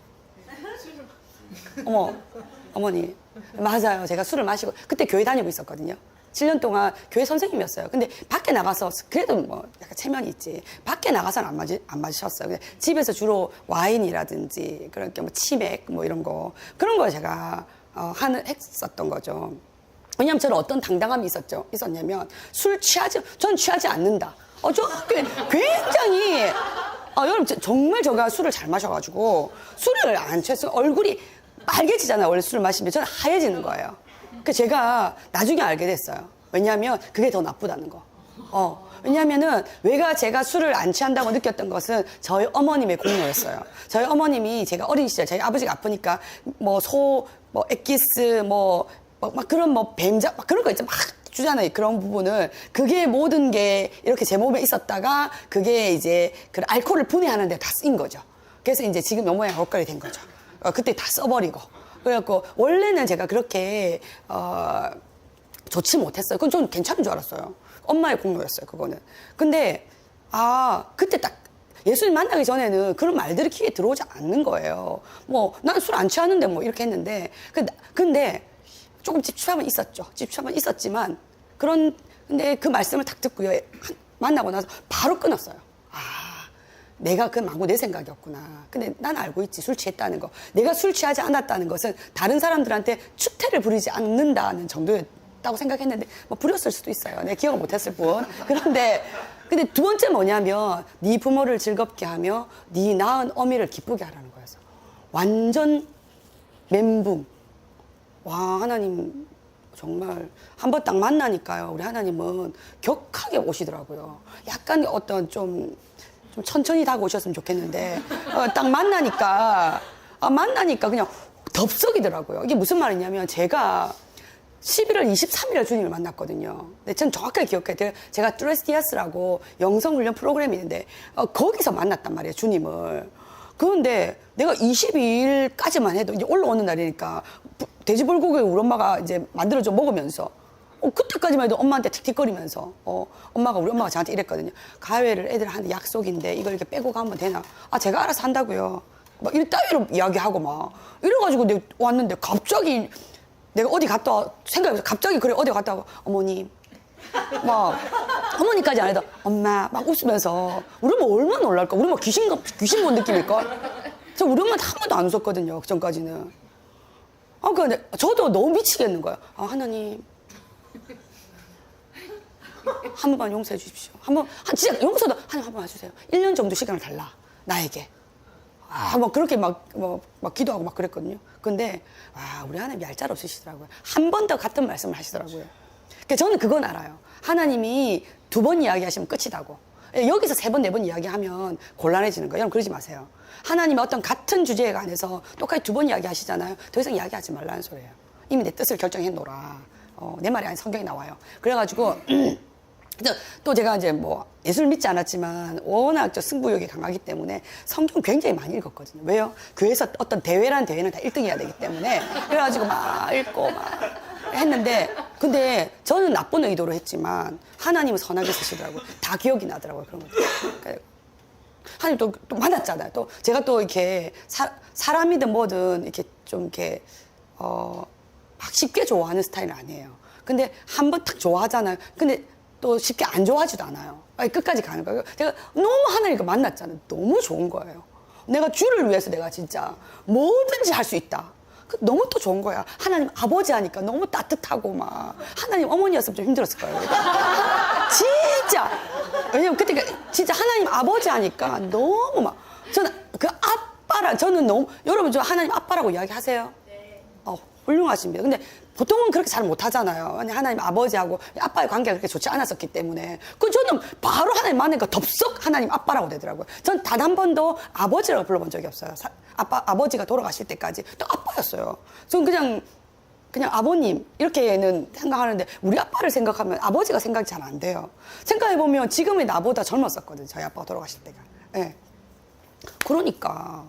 어머니, 맞아요. 제가 술을 마시고 그때 교회 다니고 있었거든요. 7년 동안 교회 선생님이었어요. 근데 밖에 나가서 그래도 뭐 약간 체면이 있지. 밖에 나가서는 안 마셨어요. 집에서 주로 와인이라든지 그런 게 뭐 치맥 뭐 이런 거 그런 거 제가 했었던 거죠. 왜냐하면 저는 어떤 당당함이 있었냐면 전 취하지 않는다. 저 굉장히 여러분 정말 제가 술을 잘 마셔가지고 술을 안 취했어요. 얼굴이 빨개지잖아요. 원래 술을 마시면 저는 하얘지는 거예요. 그 제가 나중에 알게 됐어요. 왜냐하면 그게 더 나쁘다는 거. 왜냐하면은 제가 술을 안 취한다고 느꼈던 것은 저희 어머님의 공로였어요. 저희 어머님이 제가 어린 시절 저희 아버지가 아프니까 뭐 엑기스 막 그런 뱀자 막 그런 거 있죠. 막 주잖아요. 그런 부분을 그게 모든 게 이렇게 제 몸에 있었다가 그게 이제 그 알코올을 분해하는 데 다 쓰인 거죠. 그래서 이제 지금 요 모양 옷걸이 된 거죠. 그때 다 써버리고. 그래갖고 원래는 제가 그렇게 좋지 못했어요. 그건 좀 괜찮은 줄 알았어요. 엄마의 공로였어요. 그거는. 근데 그때 딱 예수님 만나기 전에는 그런 말들이 귀에 들어오지 않는 거예요. 난 술 안 취하는데 이렇게 했는데 근데 조금 찝찝함은 있었죠. 찝찝함은 있었지만 근데 그 말씀을 딱 듣고요. 만나고 나서 바로 끊었어요. 내가 그 망고 내 생각이었구나. 근데 난 알고 있지. 술 취했다는 거. 내가 술 취하지 않았다는 것은 다른 사람들한테 추태를 부리지 않는다는 정도였다고 생각했는데 부렸을 수도 있어요. 내가 기억을 못했을 뿐. 근데 두 번째 뭐냐면 네 부모를 즐겁게 하며 네 낳은 어미를 기쁘게 하라는 거였어. 완전 멘붕. 와, 하나님 정말 한 번 딱 만나니까요. 우리 하나님은 격하게 오시더라고요. 약간 어떤 좀 천천히 다가오셨으면 좋겠는데 딱 만나니까 그냥 덥석이더라고요. 이게 무슨 말이냐면 제가 11월 23일에 주님을 만났거든요. 근데 전 정확하게 기억해요. 제가 뚜레스티아스라고 영성훈련 프로그램이 있는데 거기서 만났단 말이에요. 주님을. 그런데 내가 22일까지만 해도 이제 올라오는 날이니까 돼지불고기 우리 엄마가 이제 만들어줘 먹으면서 그때까지만 해도 엄마한테 틱틱거리면서 엄마가 우리 엄마가 저한테 이랬거든요. 가회를 애들한테 약속인데 이걸 이렇게 빼고 가면 되나? 제가 알아서 한다고요. 막 이런 따위로 이야기하고 막 이래가지고 내가 왔는데 갑자기 내가 어디 갔다 와 생각해보세요. 갑자기 그래 어디 갔다 와 어머님 막 어머니까지 안 해도 엄마 막 웃으면서 우리 엄마 얼마나 놀랄까? 우리 엄마 귀신 본 느낌일까? 우리 엄마한테 한 번도 안 웃었거든요. 그 전까지는. 근데 저도 너무 미치겠는 거예요. 하나님 한 번만 용서해 주십시오. 진짜 용서도 하나님 한 번 해주세요. 1년 정도 시간을 달라 나에게. 막 그렇게 막 기도하고 막 그랬거든요. 근데 우리 하나님 얄짤 없으시더라고요. 한 번 더 같은 말씀을 하시더라고요. 그러니까 저는 그건 알아요. 하나님이 2번 이야기하시면 끝이다고. 여기서 3번, 4번 이야기하면 곤란해지는 거예요. 여러분 그러지 마세요. 하나님의 어떤 같은 주제에 관해서 똑같이 2번 이야기하시잖아요. 더 이상 이야기하지 말라는 소리예요. 이미 내 뜻을 결정해놓으라. 내 말이 아닌 성경에 나와요. 그래가지고 또 제가 이제 예수를 믿지 않았지만 워낙 승부욕이 강하기 때문에 성경 굉장히 많이 읽었거든요. 왜요? 교회에서 어떤 대회라는 대회는 다 1등 해야 되기 때문에. 그래가지고 막 읽고 막 했는데 근데 저는 나쁜 의도로 했지만 하나님은 선하게 쓰시더라고요. 다 기억이 나더라고요. 그런 것들. 그러니까 하나님 또 만났잖아요. 또 제가 또 이렇게 사람이든 뭐든 이렇게 좀 이렇게 막 쉽게 좋아하는 스타일은 아니에요. 근데 한 번 딱 좋아하잖아요. 근데 또 쉽게 안 좋아하지도 않아요. 아니, 끝까지 가는 거예요. 제가 너무 하나님과 만났잖아요. 너무 좋은 거예요. 내가 주를 위해서 내가 진짜 뭐든지 할 수 있다. 너무 또 좋은 거야. 하나님 아버지 하니까 너무 따뜻하고 막 하나님 어머니였으면 좀 힘들었을 거예요. 진짜. 왜냐면 그때 진짜 하나님 아버지 하니까 너무 막 저는 그 아빠라 저는 너무 여러분 저 하나님 아빠라고 이야기하세요. 네. 훌륭하십니다. 근데 보통은 그렇게 잘 못하잖아요. 하나님 아버지하고 아빠의 관계가 그렇게 좋지 않았었기 때문에. 그 저는 바로 하나님 만나니까 덥석 하나님 아빠라고 되더라고요. 전 단 한 번도 아버지라고 불러본 적이 없어요. 아버지가 돌아가실 때까지 또 아빠였어요. 전 그냥 아버님 이렇게는 생각하는데 우리 아빠를 생각하면 아버지가 생각이 잘 안 돼요. 생각해보면 지금의 나보다 젊었었거든요. 저희 아빠가 돌아가실 때가. 네. 그러니까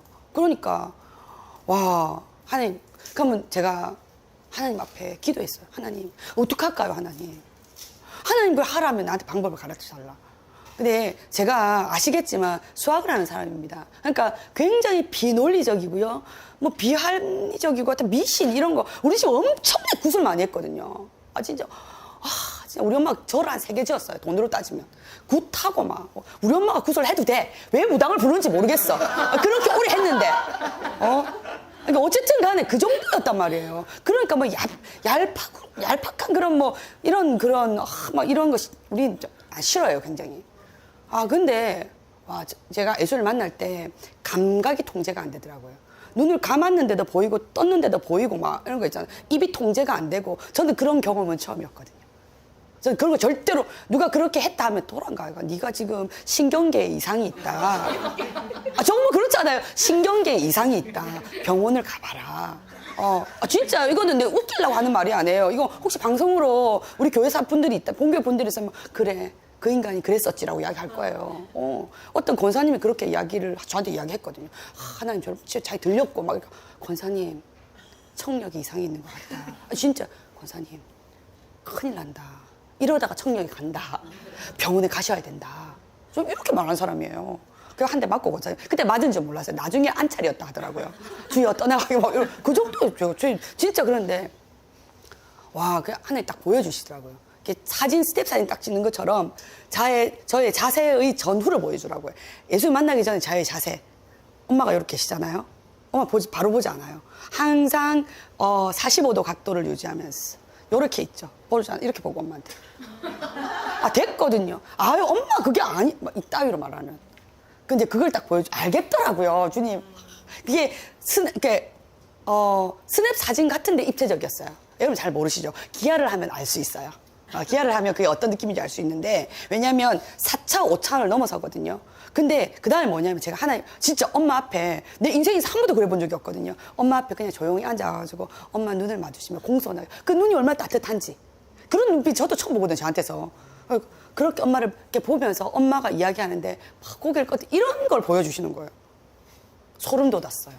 와 하나님 그러면 제가 하나님 앞에 기도했어요. 하나님 어떡할까요 하나님. 하나님 그걸 하라면 나한테 방법을 가르쳐달라. 근데 제가 아시겠지만 수학을 하는 사람입니다. 그러니까 굉장히 비논리적이고요. 뭐 비합리적이고 하여튼 미신 이런 거 우리 집 엄청나게 구슬 많이 했거든요. 진짜 우리 엄마가 저를 한 3개 지었어요. 돈으로 따지면. 굿하고 막 우리 엄마가 구슬 해도 돼. 왜 무당을 부르는지 모르겠어. 그렇게 오래 했는데 그러니까 어쨌든 간에 그 정도였단 말이에요. 그러니까 뭐 얄팍한 그런 뭐 이런 그런 막 이런 거 우리 싫어요 굉장히. 근데 제가 예수를 만날 때 감각이 통제가 안 되더라고요. 눈을 감았는데도 보이고 떴는데도 보이고 막 이런 거 있잖아요. 입이 통제가 안 되고 저는 그런 경험은 처음이었거든요. 저는 그런 거 절대로 누가 그렇게 했다 하면 돌아가요. 네가 지금 신경계에 이상이 있다. 정말 그렇잖아요. 신경계에 이상이 있다. 병원을 가봐라. 진짜 이거는 내가 웃기려고 하는 말이 아니에요. 이거 혹시 방송으로 우리 교회사 분들이 있다, 본교 분들이 있으면 그래. 그 인간이 그랬었지라고 이야기할 거예요. 어떤 권사님이 그렇게 이야기를 저한테 이야기했거든요. 하나님 저를 진짜 잘 들렸고 막 권사님 청력이 이상이 있는 것 같다. 진짜 권사님 큰일 난다. 이러다가 청력이 간다. 병원에 가셔야 된다. 좀 이렇게 말하는 사람이에요. 그래서 한 대 맞고 권사님 그때 맞은 줄 몰랐어요. 나중에 안찰이었다 하더라고요. 주여 떠나가게 막 이런 그 정도였죠. 진짜 그런데 그냥 하나님 딱 보여주시더라고요. 이렇게 스텝 사진 딱 찍는 것처럼 저의 자세의 전후를 보여주라고요. 예수 만나기 전에 저의 자세. 엄마가 이렇게 계시잖아요. 엄마 바로 보지 않아요. 항상 45도 각도를 유지하면서 이렇게 있죠. 보지 않아. 이렇게 보고 엄마한테. 됐거든요. 엄마 그게 이따위로 말하는. 근데 그걸 딱 알겠더라고요. 주님. 그게 스냅 사진 같은데 입체적이었어요. 여러분 잘 모르시죠? 기하를 하면 알 수 있어요. 기하를 하면 그게 어떤 느낌인지 알 수 있는데 왜냐면 4차, 5차를 넘어서거든요. 근데 그 다음에 뭐냐면 제가 하나님 진짜 엄마 앞에 내 인생에서 한 번도 그래 본 적이 없거든요. 엄마 앞에 그냥 조용히 앉아가지고 엄마 눈을 마주치면 공손하게 그 눈이 얼마나 따뜻한지 그런 눈빛 저도 처음 보거든요. 저한테서. 그렇게 엄마를 이렇게 보면서 엄마가 이야기하는데 막 고개를 꺾 이런 걸 보여주시는 거예요. 소름 돋았어요.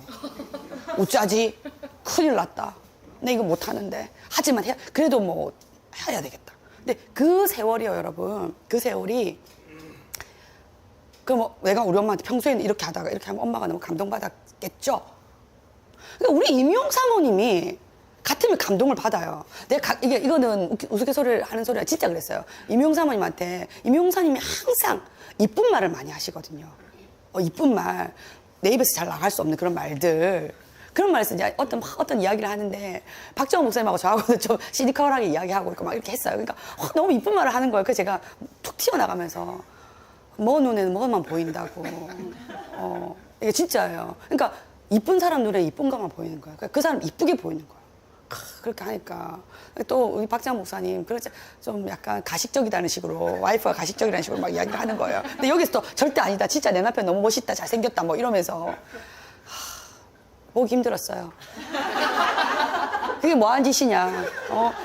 어쩌지? 큰일 났다. 내 이거 못하는데 하지만 그래도 뭐 해야 되겠다. 근데 그 세월이요, 여러분. 그 세월이 내가 우리 엄마한테 평소에는 이렇게 하다가 이렇게 하면 엄마가 너무 감동받았겠죠. 그러니까 우리 임용 사모님이 같으면 감동을 받아요. 이거는 우스갯소리를 하는 소리가 진짜 그랬어요. 임용 사모님한테 임용사님이 항상 이쁜 말을 많이 하시거든요. 이쁜 말, 내 입에서 잘 나갈 수 없는 그런 말들. 그런 말에서 이제 어떤 이야기를 하는데 박정호 목사님하고 저하고는 좀 시니컬하게 이야기하고 막 이렇게 했어요. 그러니까 너무 이쁜 말을 하는 거예요. 그래서 제가 툭 튀어나가면서 뭐 눈에는 뭐만 보인다고. 이게 진짜예요. 그러니까 이쁜 사람 눈에 이쁜 것만 보이는 거예요. 그러니까 그 사람 이쁘게 보이는 거예요. 그렇게 하니까 또 우리 박정호 목사님 그렇지 좀 약간 가식적이다는 식으로 와이프가 가식적이라는 식으로 막 이야기를 하는 거예요. 근데 여기서 또 절대 아니다. 진짜 내 남편 너무 멋있다. 잘생겼다. 뭐 이러면서 보기 힘들었어요. 그게 뭐 하는 짓이냐.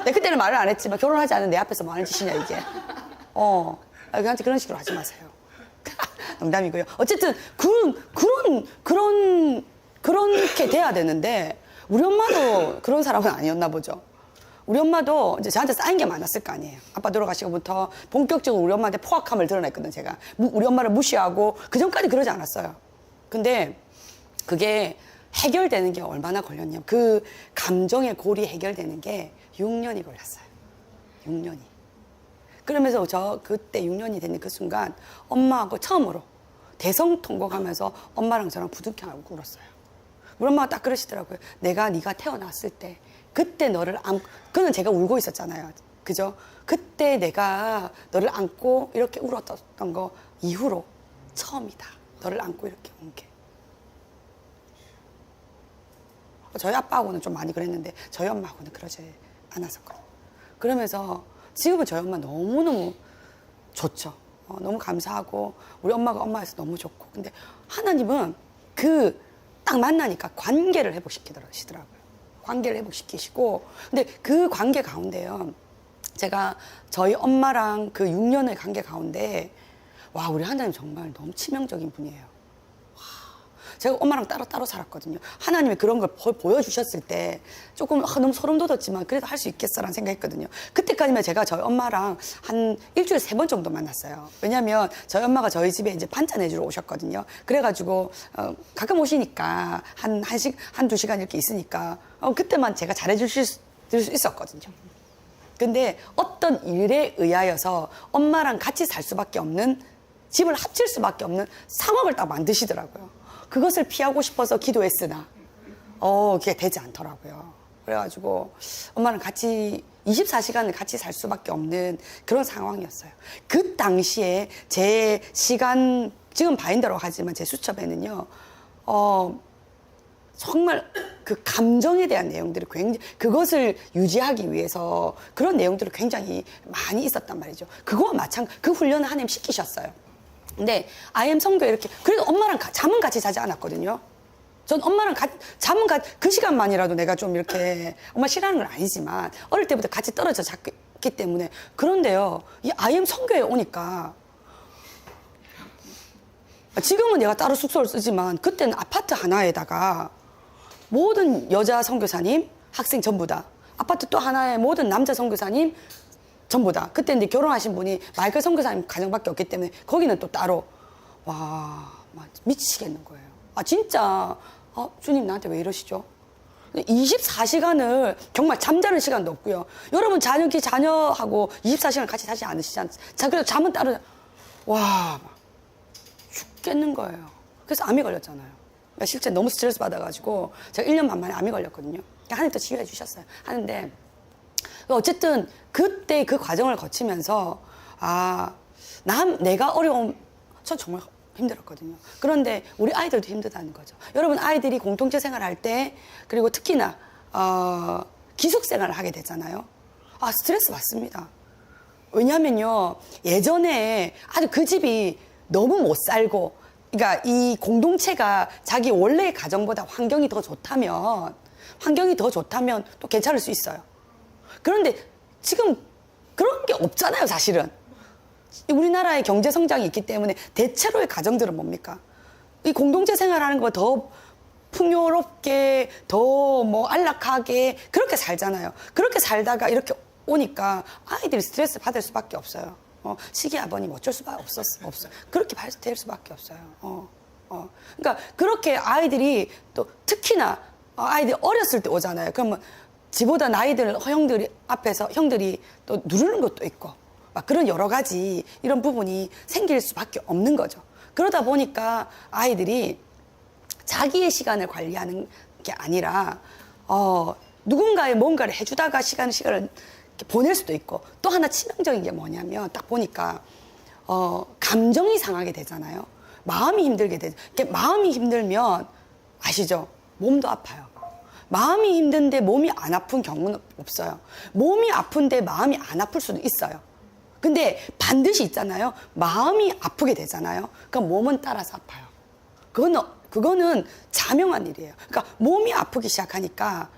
내가 그때는 말을 안 했지만 결혼하지 않은 내 앞에서 뭐 하는 짓이냐 이게. 그한테 그런 식으로 하지 마세요. 농담이고요. 어쨌든 그렇게 돼야 되는데 우리 엄마도 그런 사람은 아니었나 보죠. 우리 엄마도 이제 저한테 쌓인 게 많았을 거 아니에요. 아빠 돌아가시고부터 본격적으로 우리 엄마한테 포악함을 드러냈거든, 제가. 우리 엄마를 무시하고, 그 전까지 그러지 않았어요. 근데 그게 해결되는 게 얼마나 걸렸냐면, 그 감정의 골이 해결되는 게 6년이 걸렸어요. 6년이. 그러면서 저 그때 6년이 되는 그 순간, 엄마하고 처음으로 대성통곡하면서 엄마랑 저랑 부둥켜하고 울었어요. 우리 엄마가 딱 그러시더라고요. 네가 태어났을 때, 그때 너를 그는 제가 울고 있었잖아요. 그죠? 그때 내가 너를 안고 이렇게 울었던 거 이후로 처음이다. 너를 안고 이렇게 운 게. 저희 아빠하고는 좀 많이 그랬는데 저희 엄마하고는 그러지 않았었거든요. 그러면서 지금은 저희 엄마 너무너무 좋죠. 너무 감사하고 우리 엄마가 엄마여서 너무 좋고. 근데 하나님은 딱 만나니까 관계를 회복시키시더라고요. 관계를 회복시키시고, 근데 그 관계 가운데요, 제가 저희 엄마랑 그 6년의 관계 가운데, 와, 우리 하나님 정말 너무 치명적인 분이에요. 와, 제가 엄마랑 따로 살았거든요. 하나님이 그런 걸 보여주셨을 때 조금 너무 소름 돋았지만 그래도 할 수 있겠어라는 생각했거든요. 그때까지만 제가 저희 엄마랑 한 일주일에 3번 정도 만났어요. 왜냐면 저희 엄마가 저희 집에 이제 반찬 해주러 오셨거든요. 그래가지고 가끔 오시니까 한두 시간 이렇게 있으니까 그때만 제가 잘해주실 수 있었거든요. 근데 어떤 일에 의하여서 엄마랑 같이 살 수밖에 없는, 집을 합칠 수밖에 없는 상황을 딱 만드시더라고요. 그것을 피하고 싶어서 기도했으나 그게 되지 않더라고요. 그래가지고 엄마랑 같이 24시간을 같이 살 수밖에 없는 그런 상황이었어요. 그 당시에 제 시간, 지금 바인더라고 하지만 제 수첩에는요, 정말 그 감정에 대한 내용들이 굉장히, 그것을 유지하기 위해서 그런 내용들이 굉장히 많이 있었단 말이죠. 그거와 마찬가지, 그 훈련을 하나님 시키셨어요. 근데 IM 성교에 이렇게, 그래도 엄마랑 잠은 같이 자지 않았거든요. 전 엄마랑 잠은 그 시간만이라도 내가 좀 이렇게, 엄마 싫어하는 건 아니지만 어릴 때부터 같이 떨어져 잤기 때문에. 그런데요, 이 IM 성교에 오니까, 지금은 내가 따로 숙소를 쓰지만 그때는 아파트 하나에다가 모든 여자 선교사님, 학생 전부 다, 아파트 또 하나에 모든 남자 선교사님 전부 다. 그때 이제 결혼하신 분이 마이클 선교사님 가정밖에 없기 때문에 거기는 또 따로. 와, 미치겠는 거예요. 진짜 주님 나한테 왜 이러시죠? 24시간을 정말 잠자는 시간도 없고요. 여러분 자녀하고 24시간 같이 사지 않으시잖아요. 그래서 잠은 따로. 와, 죽겠는 거예요. 그래서 암이 걸렸잖아요. 실제 너무 스트레스 받아가지고 제가 1년 반 만에 암이 걸렸거든요. 하나님 또 치유해 주셨어요. 하는데 어쨌든 그때 그 과정을 거치면서 내가 전 정말 힘들었거든요. 그런데 우리 아이들도 힘들다는 거죠. 여러분, 아이들이 공동체 생활할 때, 그리고 특히나 기숙 생활을 하게 되잖아요. 스트레스 받습니다. 왜냐면요, 예전에 아주 그 집이 너무 못 살고, 그러니까 이 공동체가 자기 원래의 가정보다 환경이 더 좋다면 또 괜찮을 수 있어요. 그런데 지금 그런 게 없잖아요, 사실은. 우리나라의 경제 성장이 있기 때문에 대체로의 가정들은 뭡니까? 이 공동체 생활하는 거 더 풍요롭게, 더 안락하게 그렇게 살잖아요. 그렇게 살다가 이렇게 오니까 아이들이 스트레스 받을 수밖에 없어요. 시기 아버님 어쩔 수밖에 없어요. 그렇게 될 수밖에 없어요. 그러니까 그렇게 아이들이 또 특히나 아이들이 어렸을 때 오잖아요. 그러면 지보다 나이들 형들이 앞에서 형들이 또 누르는 것도 있고 막 그런 여러 가지 이런 부분이 생길 수밖에 없는 거죠. 그러다 보니까 아이들이 자기의 시간을 관리하는 게 아니라 누군가의 뭔가를 해주다가 시간을 보낼 수도 있고, 또 하나 치명적인 게 뭐냐면 딱 보니까 감정이 상하게 되잖아요. 마음이 힘들게 되죠. 마음이 힘들면 아시죠? 몸도 아파요. 마음이 힘든데 몸이 안 아픈 경우는 없어요. 몸이 아픈데 마음이 안 아플 수도 있어요. 근데 반드시 있잖아요. 마음이 아프게 되잖아요. 그러니까 몸은 따라서 아파요. 그거는 자명한 일이에요. 그러니까 몸이 아프기 시작하니까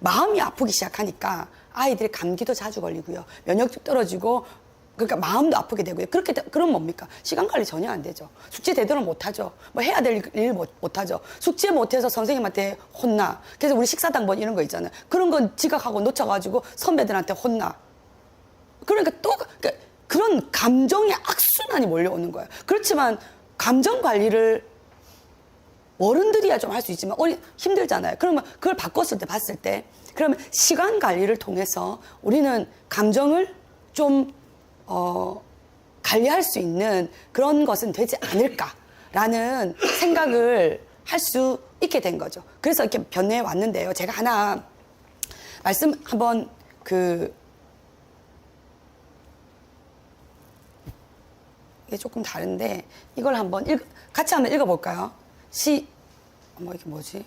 마음이 아프기 시작하니까 아이들이 감기도 자주 걸리고요. 면역력 떨어지고 그러니까 마음도 아프게 되고요. 그럼 뭡니까? 시간 관리 전혀 안 되죠. 숙제 제대로 못 하죠. 뭐 해야 될 일 못 하죠. 숙제 못해서 선생님한테 혼나. 그래서 우리 식사당번 이런 거 있잖아요. 그런 건 지각하고 놓쳐가지고 선배들한테 혼나. 그러니까 그러니까 그런 감정의 악순환이 몰려오는 거예요. 그렇지만 감정 관리를 어른들이야 좀 할 수 있지만 힘들잖아요. 그러면 그걸 봤을 때 그러면 시간 관리를 통해서 우리는 감정을 좀 관리할 수 있는 그런 것은 되지 않을까라는 생각을 할 수 있게 된 거죠. 그래서 이렇게 변해 왔는데요. 제가 하나 말씀 한번 이게 조금 다른데 이걸 한번 같이 한번 읽어볼까요? 이게 뭐지?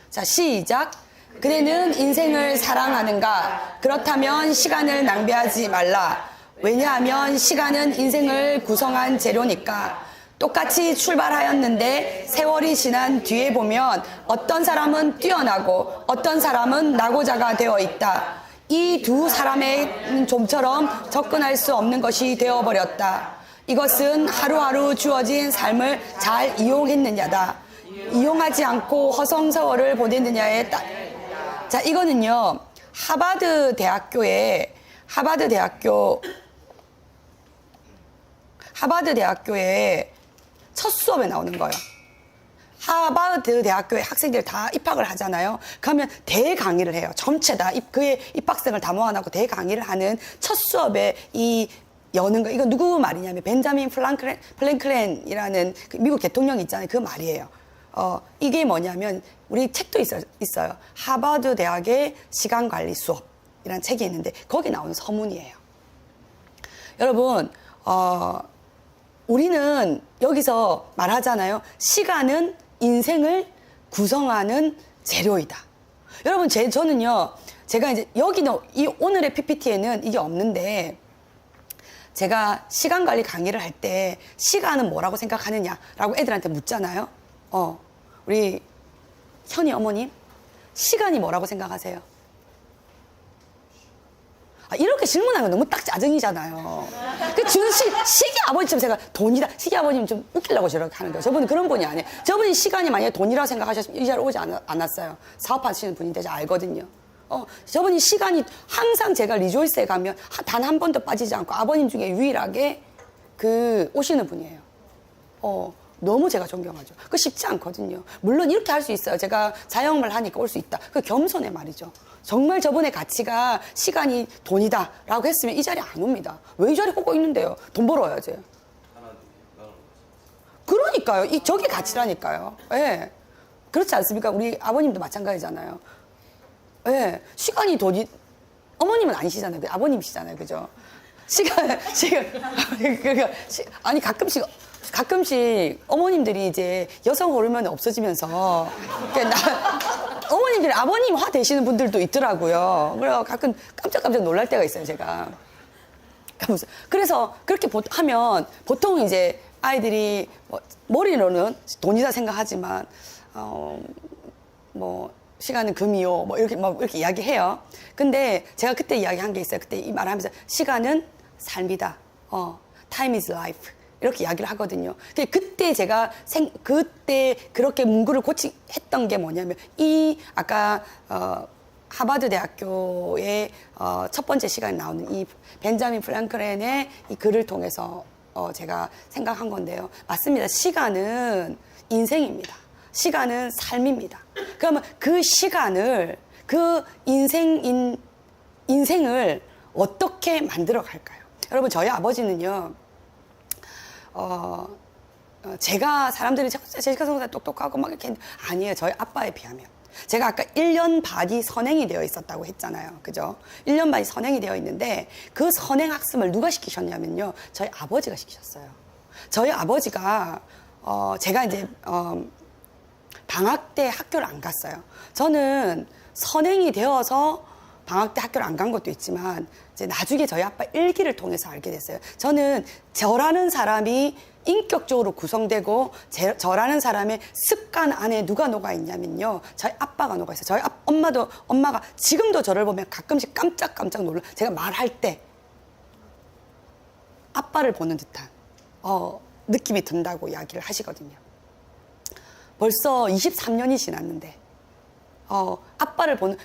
자, 시작. 그대는 인생을 사랑하는가? 그렇다면 시간을 낭비하지 말라. 왜냐하면 시간은 인생을 구성한 재료니까. 똑같이 출발하였는데 세월이 지난 뒤에 보면 어떤 사람은 뛰어나고 어떤 사람은 낙오자가 되어 있다. 이 두 사람의 좀처럼 접근할 수 없는 것이 되어버렸다. 이것은 하루하루 주어진 삶을 잘 이용했느냐다. 이용하지 않고 허송세월을 보냈느냐에 자, 이거는요, 하버드 대학교의 첫 수업에 나오는 거예요. 하버드 대학교에 학생들 다 입학을 하잖아요. 그러면 대강의를 해요. 전체 다 그의 입학생을 다 모아놓고 대강의를 하는 첫 수업에 여는 거. 이거 누구 말이냐면 벤자민 플랭클린이라는 미국 대통령이 있잖아요. 그 말이에요. 이게 뭐냐면 우리 책도 있어요. 하버드 대학의 시간관리 수업이라는 책이 있는데 거기 나오는 서문이에요. 여러분, 우리는 여기서 말하잖아요. 시간은 인생을 구성하는 재료이다. 여러분, 저는요, 제가 이제 여기는 오늘의 PPT에는 이게 없는데 제가 시간 관리 강의를 할 때 시간은 뭐라고 생각하느냐라고 애들한테 묻잖아요. 우리 현이 어머님, 시간이 뭐라고 생각하세요? 이렇게 질문하면 너무 딱 짜증이잖아요. 시기 아버지처럼 제가 돈이다. 시기 아버님 좀 웃기려고 저렇게 하는 거예요. 저분은 그런 분이 아니에요. 저분이 시간이 만약에 돈이라고 생각하셨으면 이 자리에 오지 않았어요. 사업하시는 분인데 제가 알거든요. 저분이 시간이 항상 제가 리조이스에 가면 단 한 번도 빠지지 않고 아버님 중에 유일하게 오시는 분이에요. 너무 제가 존경하죠. 그거 쉽지 않거든요. 물론 이렇게 할 수 있어요. 제가 자영업을 하니까 올 수 있다. 그 겸손의 말이죠. 정말 저분의 가치가 시간이 돈이다라고 했으면 이 자리에 안 옵니다. 왜 이 자리에 꼭 있는데요? 돈 벌어야지. 그러니까요. 저게 가치라니까요. 예. 그렇지 않습니까? 우리 아버님도 마찬가지잖아요. 예. 시간이 돈이, 어머님은 아니시잖아요. 아버님이시잖아요. 그죠? 아니, 가끔씩 어머님들이 이제 여성 호르몬이 없어지면서 어머님들이 아버님 화 되시는 분들도 있더라고요. 그래서 가끔 깜짝깜짝 놀랄 때가 있어요, 제가. 그래서 그렇게 하면 보통 이제 아이들이 머리로는 돈이다 생각하지만 시간은 금이요, 이렇게 이야기해요. 근데 제가 그때 이야기한 게 있어요. 그때 이 말하면서 시간은 삶이다. Time is life. 이렇게 이야기를 하거든요. 그때 제가 그때 그렇게 문구를 했던 게 뭐냐면 아까 하버드 대학교의 첫 번째 시간에 나오는 이 벤자민 프랭클린의 이 글을 통해서 제가 생각한 건데요. 맞습니다. 시간은 인생입니다. 시간은 삶입니다. 그러면 그 시간을 인생을 어떻게 만들어 갈까요? 여러분, 저희 아버지는요. 제가 사람들이 제시카 성사 똑똑하고 막 이렇게 아니에요. 저희 아빠에 비하면. 제가 아까 1년 반이 선행이 되어 있었다고 했잖아요. 그죠? 1년 반이 선행이 되어 있는데 그 선행 학습을 누가 시키셨냐면요. 저희 아버지가 시키셨어요. 저희 아버지가 제가 이제 방학 때 학교를 안 갔어요. 저는 선행이 되어서 방학 때 학교를 안 간 것도 있지만 이제 나중에 저희 아빠 일기를 통해서 알게 됐어요. 저는 저라는 사람이 인격적으로 구성되고 저라는 사람의 습관 안에 누가 녹아 있냐면요. 저희 아빠가 녹아 있어요. 저희 엄마가 지금도 저를 보면 가끔씩 깜짝깜짝 놀라. 제가 말할 때 아빠를 보는 듯한 느낌이 든다고 이야기를 하시거든요. 벌써 23년이 지났는데 아빠를 보는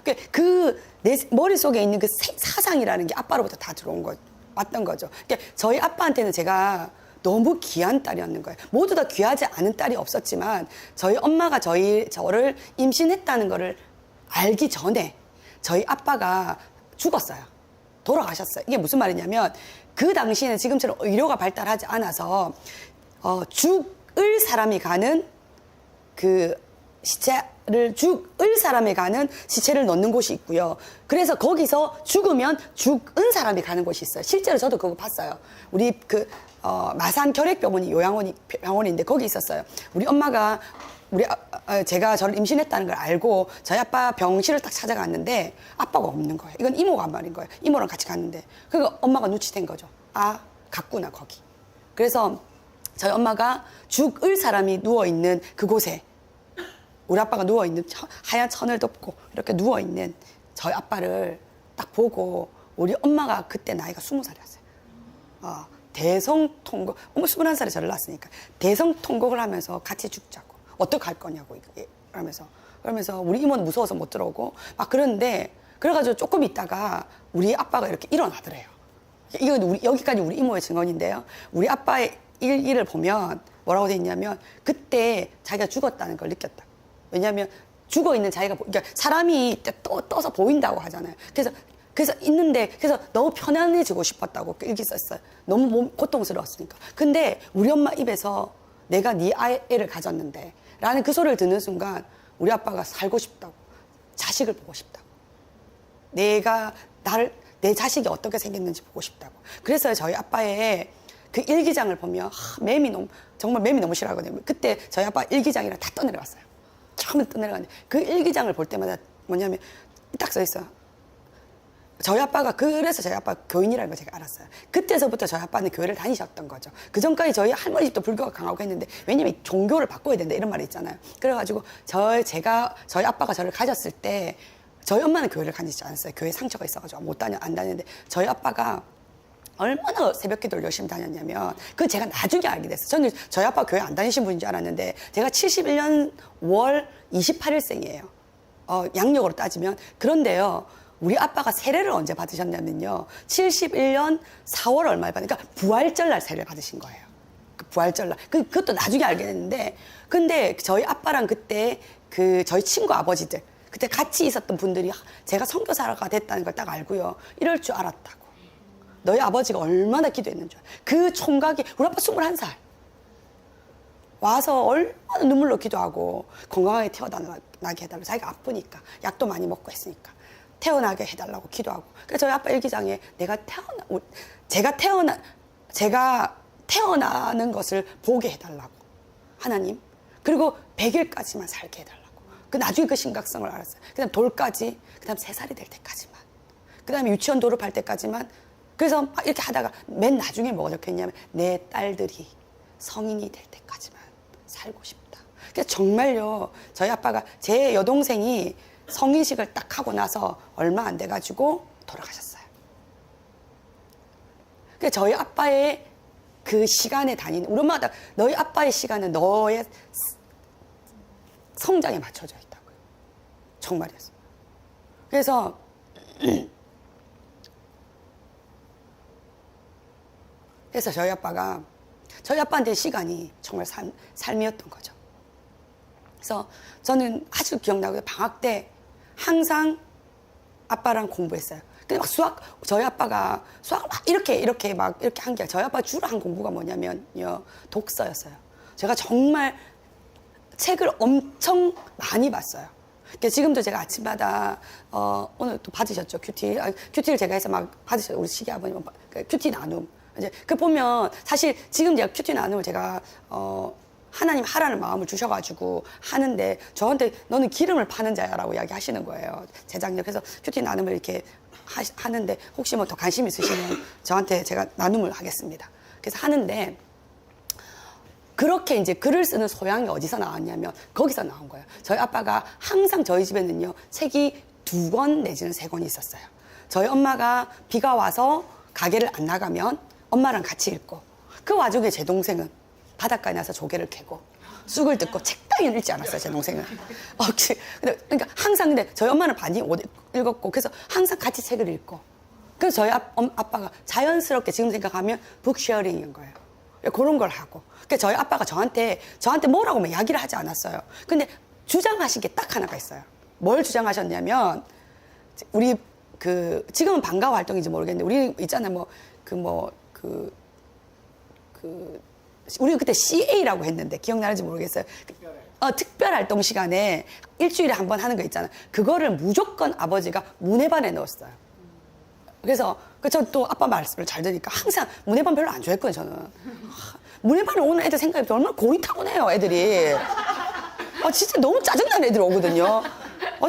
내 머릿속에 있는 그 사상이라는 게 아빠로부터 다 들어온 거 맞던 거죠. 그러니까 저희 아빠한테는 제가 너무 귀한 딸이었는 거예요. 모두 다 귀하지 않은 딸이 없었지만 저희 엄마가 저를 임신했다는 거를 알기 전에 저희 아빠가 죽었어요. 돌아가셨어요. 이게 무슨 말이냐면 그 당시에는 지금처럼 의료가 발달하지 않아서 죽을 사람이 가는 죽을 사람이 가는 시체를 넣는 곳이 있고요. 그래서 거기서 죽으면 죽은 사람이 가는 곳이 있어요. 실제로 저도 그거 봤어요. 우리 마산 결핵병원이 병원인데 거기 있었어요. 우리 엄마가 제가 저를 임신했다는 걸 알고 저희 아빠 병실을 딱 찾아갔는데 아빠가 없는 거예요. 이건 이모가 말인 거예요. 이모랑 같이 갔는데 그러니까 엄마가 눈치챈 거죠. 아, 갔구나 거기. 그래서 저희 엄마가 죽을 사람이 누워있는 그곳에 우리 아빠가 누워있는 하얀 천을 덮고 이렇게 누워있는 저희 아빠를 딱 보고 우리 엄마가 그때 나이가 20살이었어요. 대성통곡, 21살에 저를 낳았으니까 대성통곡을 하면서 같이 죽자고 어떻게 할 거냐고 그러면서 우리 이모는 무서워서 못 들어오고 막 그러는데 그래가지고 조금 있다가 우리 아빠가 이렇게 일어나더래요. 이거 여기까지 우리 이모의 증언인데요. 우리 아빠의 일기를 보면 뭐라고 돼 있냐면 그때 자기가 죽었다는 걸 느꼈다. 왜냐하면 죽어 있는 자기가 그러니까 사람이 떠서 보인다고 하잖아요. 그래서 있는데 그래서 너무 편안해지고 싶었다고 일기 썼어요. 너무 고통스러웠으니까. 근데 우리 엄마 입에서 내가 네 애를 가졌는데 라는 그 소리를 듣는 순간 우리 아빠가 살고 싶다고 자식을 보고 싶다고 내 자식이 어떻게 생겼는지 보고 싶다고. 그래서 저희 아빠의 그 일기장을 보면 정말 맴이 너무 싫어하거든요. 그때 저희 아빠 일기장이랑 다 떠내려갔어요. 처음에 떠내려갔는데 그 일기장을 볼 때마다 뭐냐면 딱 써있어요. 그래서 저희 아빠 교인이라는 걸 제가 알았어요. 그때서부터 저희 아빠는 교회를 다니셨던 거죠. 그 전까지 저희 할머니 집도 불교가 강하고 했는데 왜냐면 종교를 바꿔야 된다 이런 말이 있잖아요. 그래가지고 저희 아빠가 저를 가졌을 때 저희 엄마는 교회를 다니지 않았어요. 교회에 상처가 있어가지고 안 다녔는데 저희 아빠가 얼마나 새벽 기도를 열심히 다녔냐면 그건 제가 나중에 알게 됐어요. 저는 저희 아빠 교회 안 다니신 분인 줄 알았는데 제가 71년 5월 28일생이에요. 양력으로 따지면. 그런데요. 우리 아빠가 세례를 언제 받으셨냐면요. 71년 4월 얼마에 그러니까 부활절날 세례를 받으신 거예요. 부활절날. 그것도 나중에 알게 됐는데 근데 저희 아빠랑 그때 저희 친구 아버지들 그때 같이 있었던 분들이 제가 선교사가 됐다는 걸 딱 알고요. 이럴 줄 알았다고. 너희 아버지가 얼마나 기도했는 줄 알아. 그 총각이 우리 아빠 21살 와서 얼마나 눈물로 기도하고 건강하게 태어나게 해달라고. 자기가 아프니까 약도 많이 먹고 했으니까 태어나게 해달라고 기도하고. 그래서 저희 아빠 일기장에 제가 태어나는 것을 보게 해달라고 하나님. 그리고 100일까지만 살게 해달라고. 나중에 그 심각성을 알았어요. 그 다음 돌까지, 그 다음 3살이 될 때까지만, 그 다음에 유치원 졸업할 때까지만. 그래서 막 이렇게 하다가 맨 나중에 뭐가 적혀있냐면 내 딸들이 성인이 될 때까지만 살고 싶다. 그래서 정말요. 저희 아빠가 제 여동생이 성인식을 딱 하고 나서 얼마 안 돼가지고 돌아가셨어요. 그래서 저희 아빠의 그 시간에 다니는 우리 엄마가 너희 아빠의 시간은 너의 성장에 맞춰져 있다고요. 정말이었어요. 그래서 저희 아빠한테 시간이 정말 삶이었던 거죠. 그래서 저는 아주 기억나고요. 방학 때 항상 아빠랑 공부했어요. 근데 막 저희 아빠가 수학을 막 이렇게 한 게 저희 아빠 주로 한 공부가 뭐냐면요. 독서였어요. 제가 정말 책을 엄청 많이 봤어요. 그러니까 지금도 제가 아침마다 오늘 또 받으셨죠. 큐티를 제가 해서 막 받으셨어요. 우리 시기 아버님 큐티 나눔. 이제 보면 사실 지금 제가 큐티 나눔을 제가 하나님 하라는 마음을 주셔가지고 하는데 저한테 너는 기름을 파는 자야라고 이야기하시는 거예요. 재작년. 그래서 큐티 나눔을 이렇게 하는데 혹시 뭐 더 관심 있으시면 저한테 제가 나눔을 하겠습니다. 그래서 하는데 그렇게 이제 글을 쓰는 소양이 어디서 나왔냐면 거기서 나온 거예요. 저희 아빠가 항상 저희 집에는요 책이 2권 내지는 3권이 있었어요. 저희 엄마가 비가 와서 가게를 안 나가면 엄마랑 같이 읽고 그 와중에 제 동생은 바닷가에 나서 조개를 캐고 쑥을 뜯고 책 따위는 읽지 않았어요, 제 동생은. 그러니까 항상 근데 저희 엄마는 많이 읽었고 그래서 항상 같이 책을 읽고 그래서 저희 아빠가 자연스럽게 지금 생각하면 북쉐어링인 거예요. 그런 걸 하고. 그러니까 저희 아빠가 저한테 뭐라고 막 이야기를 하지 않았어요. 근데 주장하신 게 딱 하나가 있어요. 뭘 주장하셨냐면 우리 지금은 방과 활동인지 모르겠는데 우리 있잖아요. 우리 그때 CA라고 했는데 기억나는지 모르겠어요. 특별 활동 시간에 일주일에 한 번 하는 거 있잖아요. 그거를 무조건 아버지가 문해반에 넣었어요. 그래서 저 또 아빠 말씀을 잘 들으니까 항상 문해반 별로 안 좋아했거든요, 저는. 문해반에 오는 애들 생각해보면 얼마나 고리타분해요, 애들이. 진짜 너무 짜증나는 애들이 오거든요.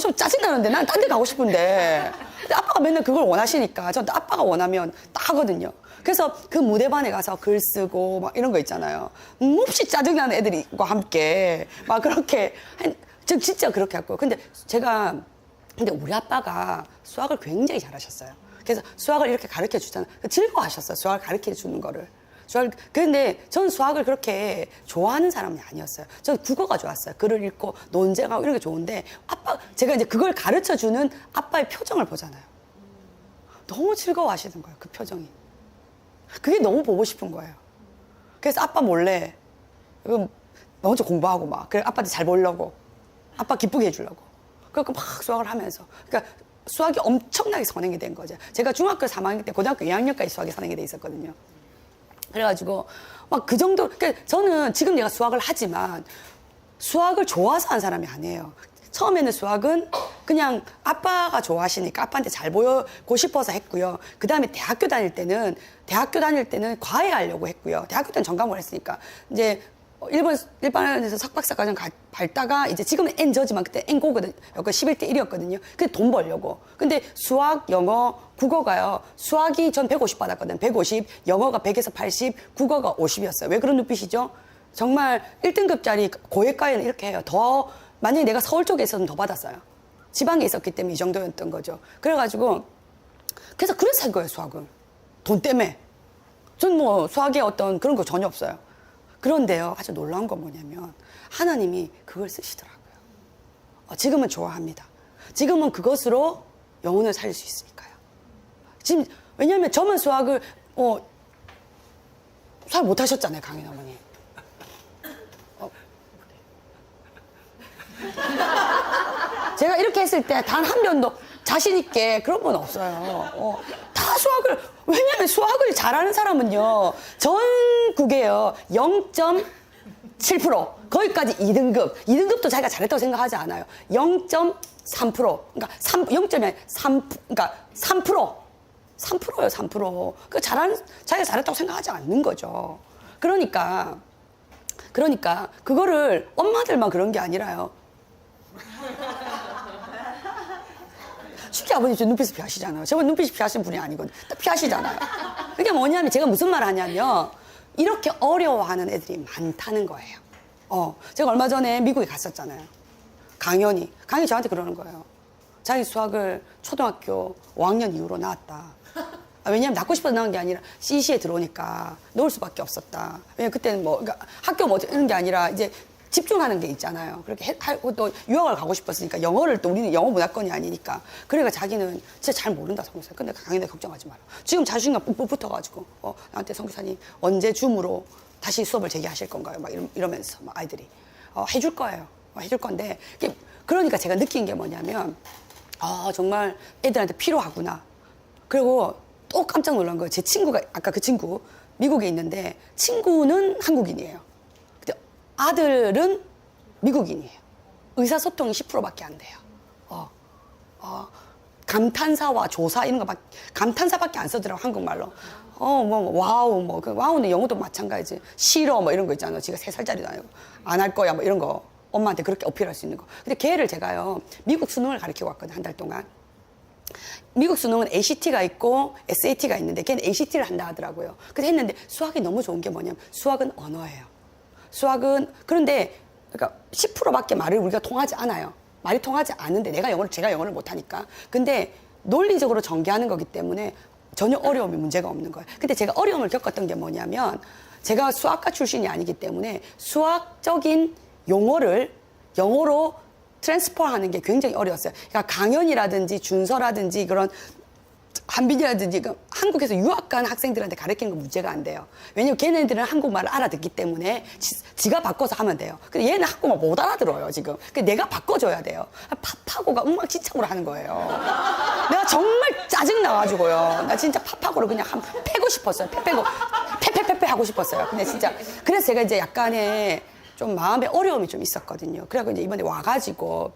좀 짜증나는데 난 딴 데 가고 싶은데. 근데 아빠가 맨날 그걸 원하시니까 저도 아빠가 원하면 딱 하거든요. 그래서 그 무대반에 가서 글 쓰고 막 이런 거 있잖아요. 몹시 짜증나는 애들과 함께 막 그렇게 진짜 그렇게 했고요. 근데 우리 아빠가 수학을 굉장히 잘하셨어요. 그래서 수학을 이렇게 가르쳐 주잖아요. 즐거워하셨어요. 수학을 가르쳐 주는 거를. 근데 전 수학을 그렇게 좋아하는 사람이 아니었어요. 저는 국어가 좋았어요. 글을 읽고 논쟁하고 이런 게 좋은데 제가 이제 그걸 가르쳐 주는 아빠의 표정을 보잖아요. 너무 즐거워하시는 거예요. 그 표정이. 그게 너무 보고 싶은 거예요. 그래서 아빠 몰래 먼저 공부하고 막 그래 아빠한테 잘 보려고 아빠 기쁘게 해주려고 그러니까 막 수학을 하면서 그러니까 수학이 엄청나게 선행이 된 거죠. 제가 중학교 3학년 때 고등학교 2학년까지 수학이 선행이 돼 있었거든요. 그래가지고 막 그 정도 그러니까 저는 지금 내가 수학을 하지만 수학을 좋아서 한 사람이 아니에요. 처음에는 수학은 그냥 아빠가 좋아하시니까 아빠한테 잘 보이고 싶어서 했고요. 그 다음에 대학교 다닐 때는 과외하려고 했고요. 대학교 때는 전과목을 했으니까 이제 일반에서 석박사과정 밟다가 이제 지금은 N저지만 그때 N고거든요. 11대 1이었거든요. 근데 돈 벌려고. 근데 수학, 영어, 국어가요. 수학이 전 150 받았거든요. 150, 영어가 100에서 80, 국어가 50이었어요. 왜 그런 눈빛이죠? 정말 1등급짜리 고액과에는 이렇게 해요. 만약에 내가 서울 쪽에 있었으면 더 받았어요. 지방에 있었기 때문에 이 정도였던 거죠. 그래서 한 거예요, 수학을. 돈 때문에. 전 수학에 어떤 그런 거 전혀 없어요. 그런데요, 아주 놀라운 건 뭐냐면, 하나님이 그걸 쓰시더라고요. 지금은 좋아합니다. 지금은 그것으로 영혼을 살릴 수 있으니까요. 왜냐면 저만 수학을, 수학 못 하셨잖아요, 강인 어머니. 제가 이렇게 했을 때 단 한 번도 자신있게 그런 건 없어요. 다 수학을, 왜냐면 수학을 잘하는 사람은요, 전국에요, 0.7%. 거기까지 2등급. 2등급도 자기가 잘했다고 생각하지 않아요. 0.3%. 그러니까 0점이 아니라 3%. 3%예요, 3%. 자기가 잘했다고 생각하지 않는 거죠. 그러니까, 그거를 엄마들만 그런 게 아니라요. 쉽게 아버님 저 눈빛을 피하시잖아요. 제가 눈빛이 피하시는 분이 아니거든요. 피하시잖아요. 그게 뭐냐면 제가 무슨 말을 하냐면 이렇게 어려워하는 애들이 많다는 거예요. 제가 얼마 전에 미국에 갔었잖아요. 강연이 저한테 그러는 거예요. 자기 수학을 초등학교 5학년 이후로 나왔다. 왜냐면 낳고 싶어서 나온 게 아니라 CC에 들어오니까 놓을 수밖에 없었다. 왜냐면 그때는 그러니까 학교 이런 게 아니라 이제 집중하는 게 있잖아요. 그렇게 하고 또 유학을 가고 싶었으니까 영어를 또 우리는 영어 문화권이 아니니까. 그러니까 자기는 진짜 잘 모른다, 성교사님. 근데 강연에 걱정하지 마라. 지금 자신감 뿜뿜 붙어가지고 나한테 성교사님 언제 줌으로 다시 수업을 재개하실 건가요? 막 이러면서 막 아이들이 해줄 거예요. 해줄 건데 그러니까 제가 느낀 게 뭐냐면 정말 애들한테 필요하구나. 그리고 또 깜짝 놀란 거예요. 제 친구가 아까 그 친구 미국에 있는데 친구는 한국인이에요. 아들은 미국인이에요. 의사소통이 10%밖에 안 돼요. 감탄사와 조사 이런 거 감탄사밖에 안 쓰더라고, 한국말로. 와우, 와우는 영어도 마찬가지. 싫어, 이런 거 있잖아요. 지가 3살짜리도 아니고. 안 할 거야, 이런 거. 엄마한테 그렇게 어필할 수 있는 거. 근데 걔를 제가요, 미국 수능을 가르치고 왔거든요, 한 달 동안. 미국 수능은 ACT가 있고 SAT가 있는데 걔는 ACT를 한다 하더라고요. 그래서 했는데 수학이 너무 좋은 게 뭐냐면 수학은 언어예요. 그런데, 10%밖에 말을 우리가 통하지 않아요. 말이 통하지 않는데 제가 영어를 못하니까. 근데 논리적으로 전개하는 거기 때문에 전혀 어려움이 문제가 없는 거예요. 근데 제가 어려움을 겪었던 게 뭐냐면 제가 수학과 출신이 아니기 때문에 수학적인 용어를 영어로 트랜스퍼하는 게 굉장히 어려웠어요. 그러니까 강연이라든지 준서라든지 그런 한빈이라든지 한국에서 유학 간 학생들한테 가르치는 건 문제가 안 돼요. 왜냐면 걔네들은 한국말을 알아듣기 때문에 지가 바꿔서 하면 돼요. 근데 얘는 한국말 못 알아들어요, 지금. 그러니까 내가 바꿔줘야 돼요. 파파고가 엉망진창으로 하는 거예요. 내가 정말 짜증나가지고요. 나 진짜 파파고를 그냥 패고 싶었어요. 패 하고 싶었어요. 근데 진짜. 그래서 제가 이제 약간의 좀 마음의 어려움이 좀 있었거든요. 그래갖고 이제 이번에 와가지고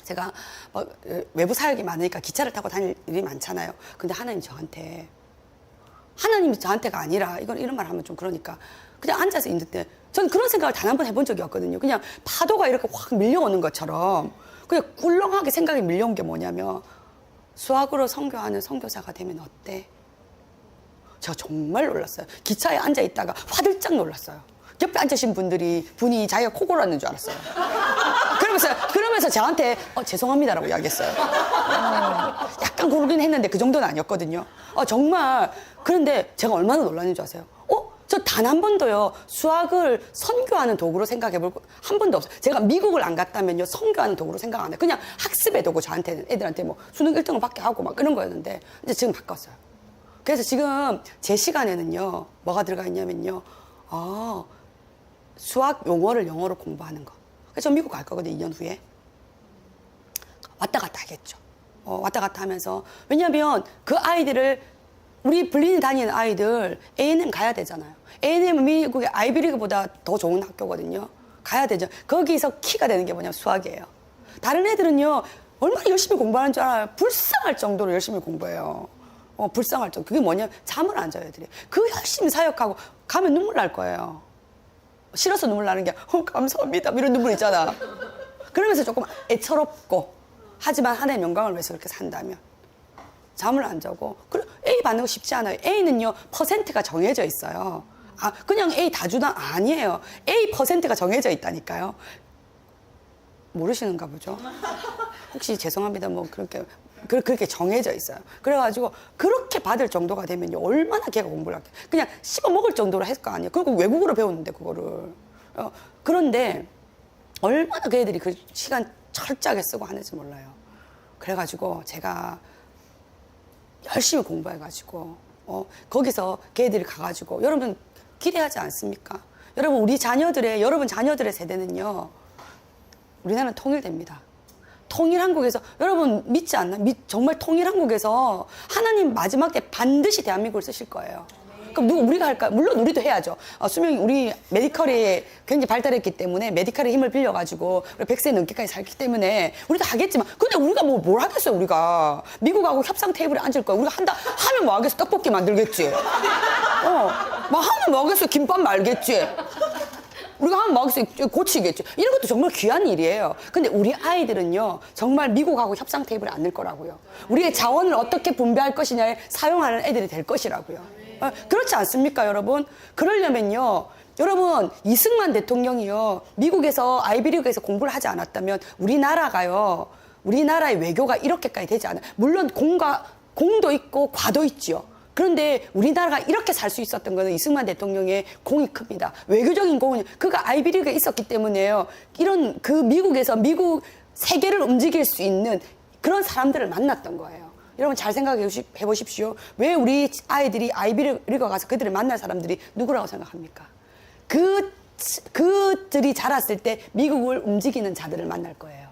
제가 뭐 외부 사역이 많으니까 기차를 타고 다닐 일이 많잖아요. 근데 하나님이 저한테가 아니라 이런 말 하면 좀 그러니까 그냥 앉아서 있는데 저는 그런 생각을 단 한 번 해본 적이 없거든요. 그냥 파도가 이렇게 확 밀려오는 것처럼 그냥 꿀렁하게 생각이 밀려온 게 뭐냐면 수학으로 선교하는 선교사가 되면 어때? 제가 정말 놀랐어요. 기차에 앉아 있다가 화들짝 놀랐어요. 옆에 앉으신 분이 자기가 코 골았는 줄 알았어요. 그러면서 저한테 죄송합니다라고 이야기했어요. 약간 고르긴 했는데 그 정도는 아니었거든요. 정말. 그런데 제가 얼마나 놀랐는지 아세요? 저 단 한 번도요 수학을 선교하는 도구로 생각해볼 한 번도 없어요. 제가 미국을 안 갔다면요 선교하는 도구로 생각 안 해요. 그냥 학습의 도구 저한테는 애들한테 뭐 수능 1등을 받게 하고 막 그런 거였는데 이제 지금 바꿨어요. 그래서 지금 제 시간에는요 뭐가 들어가 있냐면요 수학 용어를 영어로 공부하는 거. 그래서 저 미국 갈 거거든요 2년 후에. 왔다 갔다 하겠죠. 왔다 갔다 하면서 왜냐하면 그 아이들을 우리 블린이 다니는 아이들 A&M 가야 되잖아요. A&M은 미국의 아이비리그보다 더 좋은 학교거든요. 가야 되죠. 거기서 키가 되는 게 뭐냐면 수학이에요. 다른 애들은요 얼마나 열심히 공부하는 줄 알아요. 불쌍할 정도로 열심히 공부해요. 불쌍할 정도. 그게 뭐냐면 잠을 안 자요 애들이. 그 열심히 사역하고 가면 눈물 날 거예요. 싫어서 눈물 나는 게 감사합니다 이런 눈물 있잖아. 그러면서 조금 애처롭고 하지만 하나님의 영광을 위해서 그렇게 산다면 잠을 안 자고 A 받는 거 쉽지 않아요. A는요 퍼센트가 정해져 있어요. 그냥 A 다 주나? 아니에요. A 퍼센트가 정해져 있다니까요. 모르시는가 보죠. 혹시 죄송합니다 뭐 그렇게 정해져 있어요. 그래가지고 그렇게 받을 정도가 되면요 얼마나 걔가 공부를 할게 그냥 씹어먹을 정도로 했을 거 아니에요. 그리고 외국어로 배웠는데 그거를 그런데 얼마나 그 애들이 그 시간 철저하게 쓰고 하는지 몰라요. 그래가지고 제가 열심히 공부해가지고 거기서 걔들이 가가지고 여러분 기대하지 않습니까? 여러분 여러분 자녀들의 세대는요 우리나라는 통일됩니다. 통일한국에서 여러분 믿지 않나? 정말 통일한국에서 하나님 마지막 때 반드시 대한민국을 쓰실 거예요. 그럼 우리가 할까요? 물론 우리도 해야죠. 수명이 우리 메디컬이 굉장히 발달했기 때문에 메디컬의 힘을 빌려가지고 우리 100세 넘게까지 살기 때문에 우리도 하겠지만 근데 우리가 뭘 하겠어요 우리가. 미국하고 협상 테이블에 앉을 거야. 우리가 하면 뭐 하겠어? 떡볶이 만들겠지. 막 하면 뭐 하겠어? 김밥 말겠지. 우리가 하면 막 고치겠죠. 이런 것도 정말 귀한 일이에요. 근데 우리 아이들은요 정말 미국하고 협상 테이블에 앉을 거라고요. 우리의 자원을 어떻게 분배할 것이냐에 사용하는 애들이 될 것이라고요. 그렇지 않습니까 여러분? 그러려면요 여러분 이승만 대통령이요 미국에서 아이비리그에서 공부를 하지 않았다면 우리나라의 외교가 이렇게까지 되지 않아요. 물론 공도 있고 과도 있죠. 그런데 우리나라가 이렇게 살 수 있었던 것은 이승만 대통령의 공이 큽니다. 외교적인 공은 그가 아이비리그에 있었기 때문에요. 이런 미국에서 미국 세계를 움직일 수 있는 그런 사람들을 만났던 거예요. 여러분 잘 생각해 보십시오. 왜 우리 아이들이 아이비리그 가서 그들을 만날 사람들이 누구라고 생각합니까? 그들이 자랐을 때 미국을 움직이는 자들을 만날 거예요.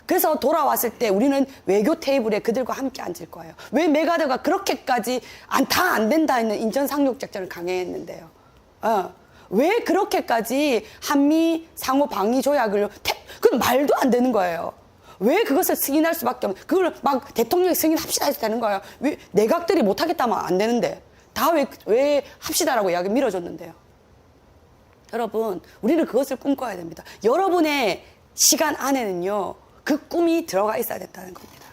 그래서 돌아왔을 때 우리는 외교 테이블에 그들과 함께 앉을 거예요. 왜 메가더가 그렇게까지 다 안 된다 했는 인천 상륙 작전을 강행했는데요. 왜 그렇게까지 한미 상호 방위 조약을 그건 말도 안 되는 거예요. 왜 그것을 승인할 수밖에 없는 그걸 막 대통령이 승인합시다 해서 되는 거예요. 왜 내각들이 못하겠다면 안 되는데 다 왜 합시다라고 이야기 밀어줬는데요. 여러분 우리는 그것을 꿈꿔야 됩니다. 여러분의 시간 안에는요 그 꿈이 들어가 있어야 된다는 겁니다.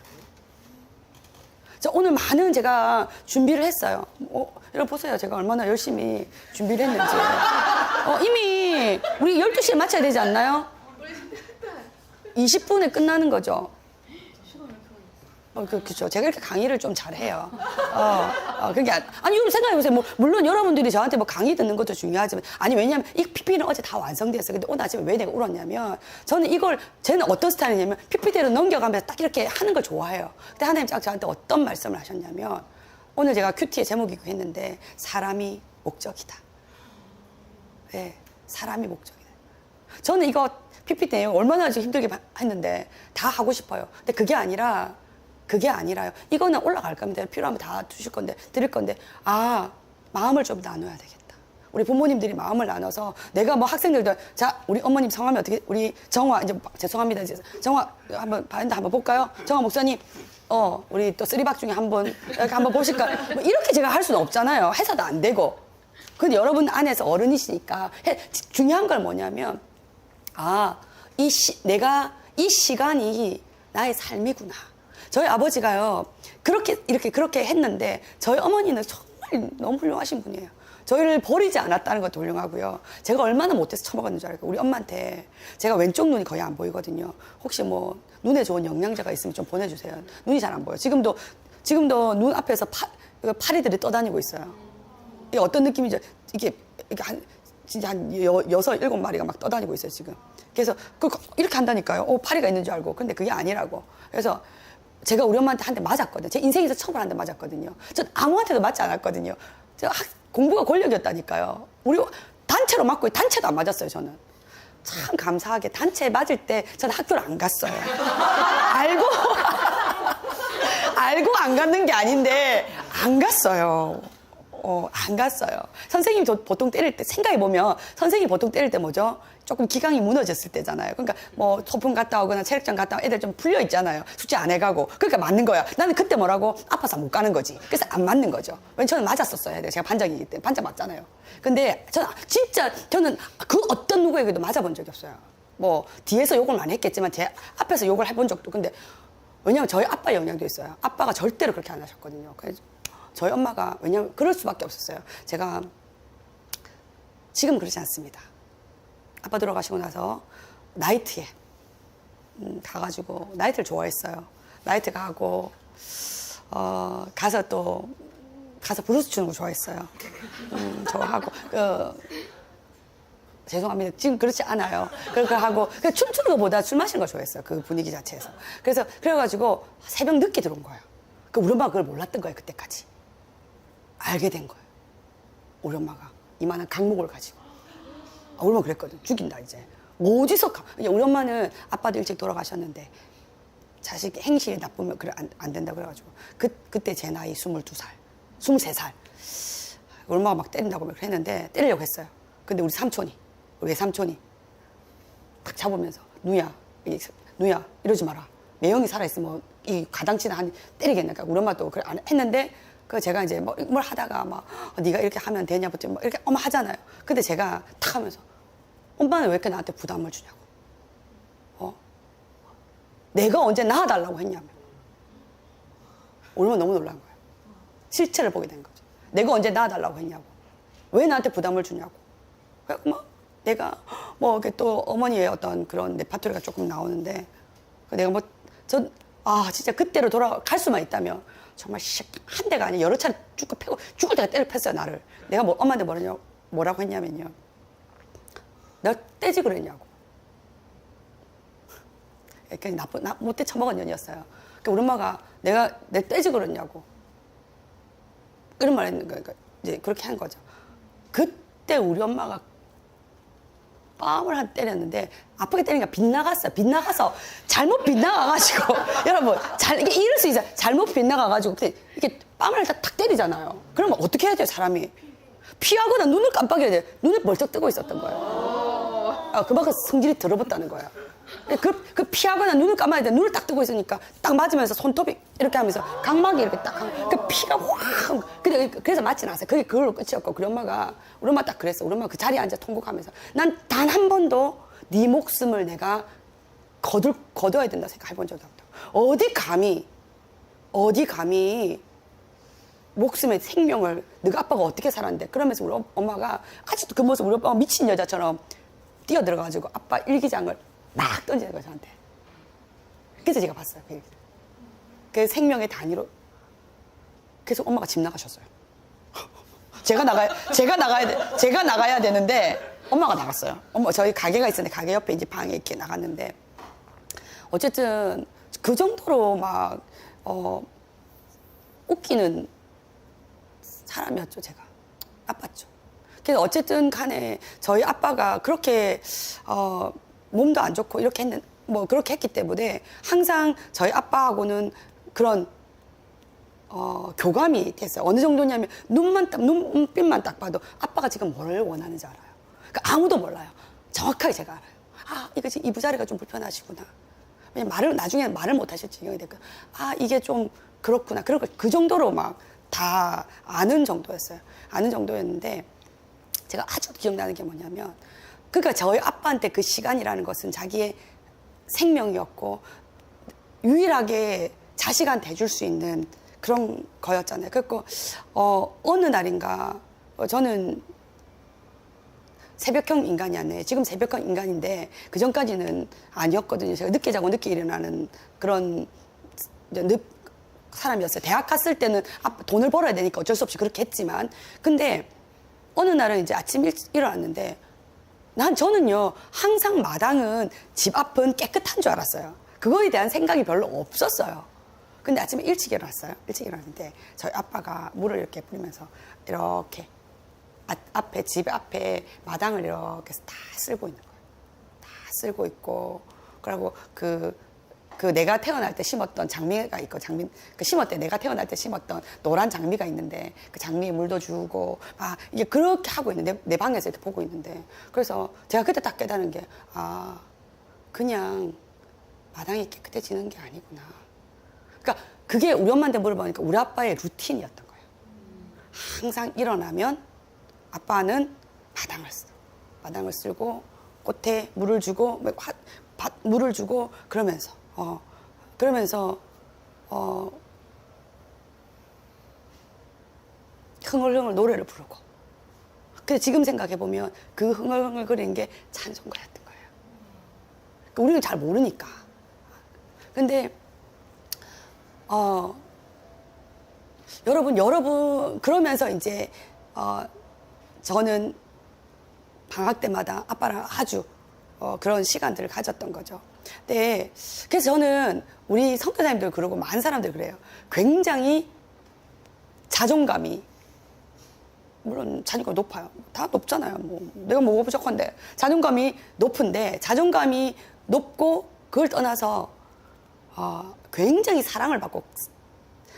오늘 많은 제가 준비를 했어요. 여러분 보세요. 제가 얼마나 열심히 준비를 했는지. 이미 우리 12시에 마쳐야 되지 않나요? 20분에 끝나는 거죠. 그렇죠. 제가 이렇게 강의를 좀 잘해요. 그게 아니, 여러분 생각해보세요. 뭐, 물론 여러분들이 저한테 뭐 강의 듣는 것도 중요하지만, 아니, 왜냐면 이 PPT는 어제 다 완성됐어요. 근데 오늘 아침에 왜 내가 울었냐면, 저는 쟤는 어떤 스타일이냐면, PPT를 넘겨가면서 딱 이렇게 하는 걸 좋아해요. 근데 하나님 딱 저한테 어떤 말씀을 하셨냐면, 오늘 제가 큐티의 제목이기도 했는데, 사람이 목적이다. 네, 사람이 목적이다. 저는 이거 PPT 내용 얼마나 지금 힘들게 했는데, 다 하고 싶어요. 근데 그게 아니라요. 이거는 올라갈 겁니다. 필요하면 다 드릴 건데, 마음을 좀 나눠야 되겠다. 우리 부모님들이 마음을 나눠서, 내가 뭐 학생들도, 자, 우리 어머님 성함이 어떻게, 우리 정화, 이제, 죄송합니다. 이제 정화, 한번 볼까요? 정화 목사님, 우리 또 쓰리박 중에 이렇게 한번 보실까요? 뭐 이렇게 제가 할 수는 없잖아요. 해서도 안 되고. 근데 여러분 안에서 어른이시니까, 중요한 건 뭐냐면, 내가 이 시간이 나의 삶이구나. 저희 아버지가요, 그렇게 했는데, 저희 어머니는 정말 너무 훌륭하신 분이에요. 저희를 버리지 않았다는 것도 훌륭하고요. 제가 얼마나 못해서 처먹었는 줄 알고, 우리 엄마한테 제가 왼쪽 눈이 거의 안 보이거든요. 혹시 뭐, 눈에 좋은 영양제가 있으면 좀 보내주세요. 눈이 잘 안 보여요. 지금도 눈 앞에서 파리들이 떠다니고 있어요. 이게 어떤 느낌이죠? 이게 진짜 한 6, 7마리가 막 떠다니고 있어요, 지금. 그래서 이렇게 한다니까요. 파리가 있는 줄 알고. 근데 그게 아니라고. 그래서 제가 우리 엄마한테 한 대 맞았거든요. 제 인생에서 처음으로 한 대 맞았거든요. 전 아무한테도 맞지 않았거든요. 제가 공부가 권력이었다니까요. 우리 단체로 맞고 단체도 안 맞았어요, 저는. 참 감사하게 단체에 맞을 때 저는 학교를 안 갔어요. 알고 안 갔는 게 아닌데 안 갔어요. 안 갔어요. 선생님이 보통 때릴 때, 생각해보면, 선생님이 보통 때릴 때 뭐죠? 조금 기강이 무너졌을 때잖아요. 그러니까 뭐, 소풍 갔다 오거나 체력장 갔다 오면 애들 좀 풀려 있잖아요. 숙제 안 해가고. 그러니까 맞는 거야. 나는 그때 뭐라고? 아파서 못 가는 거지. 그래서 안 맞는 거죠. 왜냐면 저는 맞았었어야 돼요. 제가 반장이기 때문에. 반장 맞잖아요. 근데 저는 그 어떤 누구에게도 맞아본 적이 없어요. 뭐, 뒤에서 욕을 많이 했겠지만, 제 앞에서 욕을 해본 적도. 근데, 왜냐면 저희 아빠 영향도 있어요. 아빠가 절대로 그렇게 안 하셨거든요. 그래서 저희 엄마가, 왜냐면 그럴 수밖에 없었어요. 제가 지금 그렇지 않습니다. 아빠 돌아가시고 나서 나이트에 가가지고 나이트를 좋아했어요. 나이트 가고 가서 브루스 추는 거 좋아했어요. 좋아하고 죄송합니다. 지금 그렇지 않아요. 그렇게 하고 춤추는 것보다 술 마시는 걸 좋아했어요. 그 분위기 자체에서. 그래가지고 새벽 늦게 들어온 거예요. 우리 엄마가 그걸 몰랐던 거예요. 그때까지. 알게 된 거예요. 우리 엄마가 이만한 강목을 가지고. 우리 엄마 그랬거든. 죽인다 이제. 어디서 우리 엄마는 아빠도 일찍 돌아가셨는데 자식 행실이 나쁘면 그래 안 된다 그래가지고 그때 제 나이 22살, 23살. 우리 엄마가 막 때린다고 했는데 때리려고 했어요. 근데 우리 외삼촌이 딱 잡으면서 누야 이러지 마라. 매형이 살아있으면 이 가당치나 한 때리겠네. 우리 엄마도 그래 안 했는데 제가 이제 뭘 하다가 네가 이렇게 하면 되냐부터 이렇게 엄마 하잖아요. 근데 제가 탁 하면서 엄마는 왜 이렇게 나한테 부담을 주냐고. 내가 언제 낳아달라고 했냐며. 얼마나 너무 놀란 거예요. 실체를 보게 된 거죠. 내가 언제 낳아달라고 했냐고. 왜 나한테 부담을 주냐고. 그래서 내가 이렇게 또 어머니의 어떤 그런 레파토리가 조금 나오는데 내가 진짜 그때로 돌아갈 수만 있다면 정말 한 대가 아니라 여러 차례 쭉 패고 죽을 때가 때려 팼어요, 나를. 내가 엄마한테 뭐라고 했냐면요. 내가 떼지 그랬냐고. 그냥 못돼 처먹은 년이었어요. 그러니까 우리 엄마가 내가 떼지 그랬냐고. 이런 말 했는 거예요. 그러니까 이제 그렇게 한 거죠. 그때 우리 엄마가 뺨을 한 때렸는데 아프게 때리니까 빗나갔어요. 빗나가서 잘못 빗나가가지고 여러분 이게 이럴 수 있어요. 잘못 빗나가가지고 그때 이렇게 뺨을 탁 때리잖아요. 그러면 어떻게 해야 돼요, 사람이? 피하거나 눈을 깜빡여야 돼요. 눈을 벌쩍 뜨고 있었던 거예요. 그만큼 성질이 더러웠다는 거예요. 그 피하거나 눈을 감아야 돼. 눈을 딱 뜨고 있으니까 딱 맞으면서 손톱이 이렇게 하면서 각막이 이렇게 딱 그 피가 확. 그래서 맞지 않았어요. 그걸로 끝이었고 우리 엄마 딱 그랬어. 우리 엄마 그 자리에 앉아 통곡하면서 난 단 한 번도 네 목숨을 내가 거둬야 된다 생각해본 적이 없다. 어디 감히 목숨의 생명을 너가 아빠가 어떻게 살았는데. 그러면서 우리 엄마가 아직도 그 모습 우리 엄마가 미친 여자처럼 뛰어들어가지고 아빠 일기장을 막 던지는 거예요, 저한테. 그래서 제가 봤어요, 그 일기장. 그 생명의 단위로 그래서 엄마가 집 나가셨어요. 제가 나가야 되는데 엄마가 나갔어요. 저희 가게가 있었는데 가게 옆에 이제 방에 이렇게 나갔는데 어쨌든 그 정도로 막 웃기는 사람이었죠. 제가 아팠죠. 그래서 어쨌든 간에 저희 아빠가 그렇게 몸도 안 좋고 이렇게 그렇게 했기 때문에 항상 저희 아빠하고는 그런 교감이 됐어요. 어느 정도냐면 눈빛만 딱 봐도 아빠가 지금 뭘 원하는지 알아요. 그러니까 아무도 몰라요. 정확하게 제가 알아요. 아, 이거 지금 이부자리가 좀 불편하시구나. 왜냐면 나중에 말을 못 하실 지경이 됐고, 아, 이게 좀 그렇구나. 그 정도로 막 다 아는 정도였어요. 아는 정도였는데, 제가 아주 기억나는 게 뭐냐면, 그러니까 저희 아빠한테 그 시간이라는 것은 자기의 생명이었고, 유일하게 자식한테 해줄 수 있는 그런 거였잖아요. 그래서 어느 날인가 저는 새벽형 인간이었네. 지금 새벽형 인간인데 그 전까지는 아니었거든요. 제가 늦게 자고 늦게 일어나는 그런 사람이었어요. 대학 갔을 때는 돈을 벌어야 되니까 어쩔 수 없이 그렇게 했지만, 근데 어느 날은 이제 아침 일찍 일어났는데 저는요 항상 마당은 집 앞은 깨끗한 줄 알았어요. 그거에 대한 생각이 별로 없었어요. 근데 아침에 일찍 일어났어요. 일찍 일어났는데 저희 아빠가 물을 이렇게 뿌리면서 이렇게 집 앞에 마당을 이렇게 다 쓸고 있는 거예요. 다 쓸고 있고, 그리고 내가 태어날 때 심었던 장미가 있고, 심었대. 내가 태어날 때 심었던 노란 장미가 있는데, 그 장미에 물도 주고, 이게 그렇게 하고 있는데, 내 방에서 이렇게 보고 있는데, 그래서 제가 그때 딱 깨달은 게, 그냥 마당이 깨끗해지는 게 아니구나. 그러니까 그게 우리 엄마한테 물어보니까 우리 아빠의 루틴이었던 거예요. 항상 일어나면 아빠는 마당을 쓸고 꽃에 물을 주고 물을 주고 그러면서 흥얼흥얼 노래를 부르고. 근데 지금 생각해 보면 그 흥얼흥얼 거리는 게 찬송가였던 거예요. 그러니까 우리는 잘 모르니까. 근데 여러분 그러면서 이제 저는 방학 때마다 아빠랑 아주 그런 시간들을 가졌던 거죠. 네, 그래서 저는 우리 선교사님들 그러고 많은 사람들 그래요. 굉장히 자존감이, 물론 자존감이 높아요. 다 높잖아요. 내가 뭐 부족한데. 자존감이 높은데, 자존감이 높고 그걸 떠나서 굉장히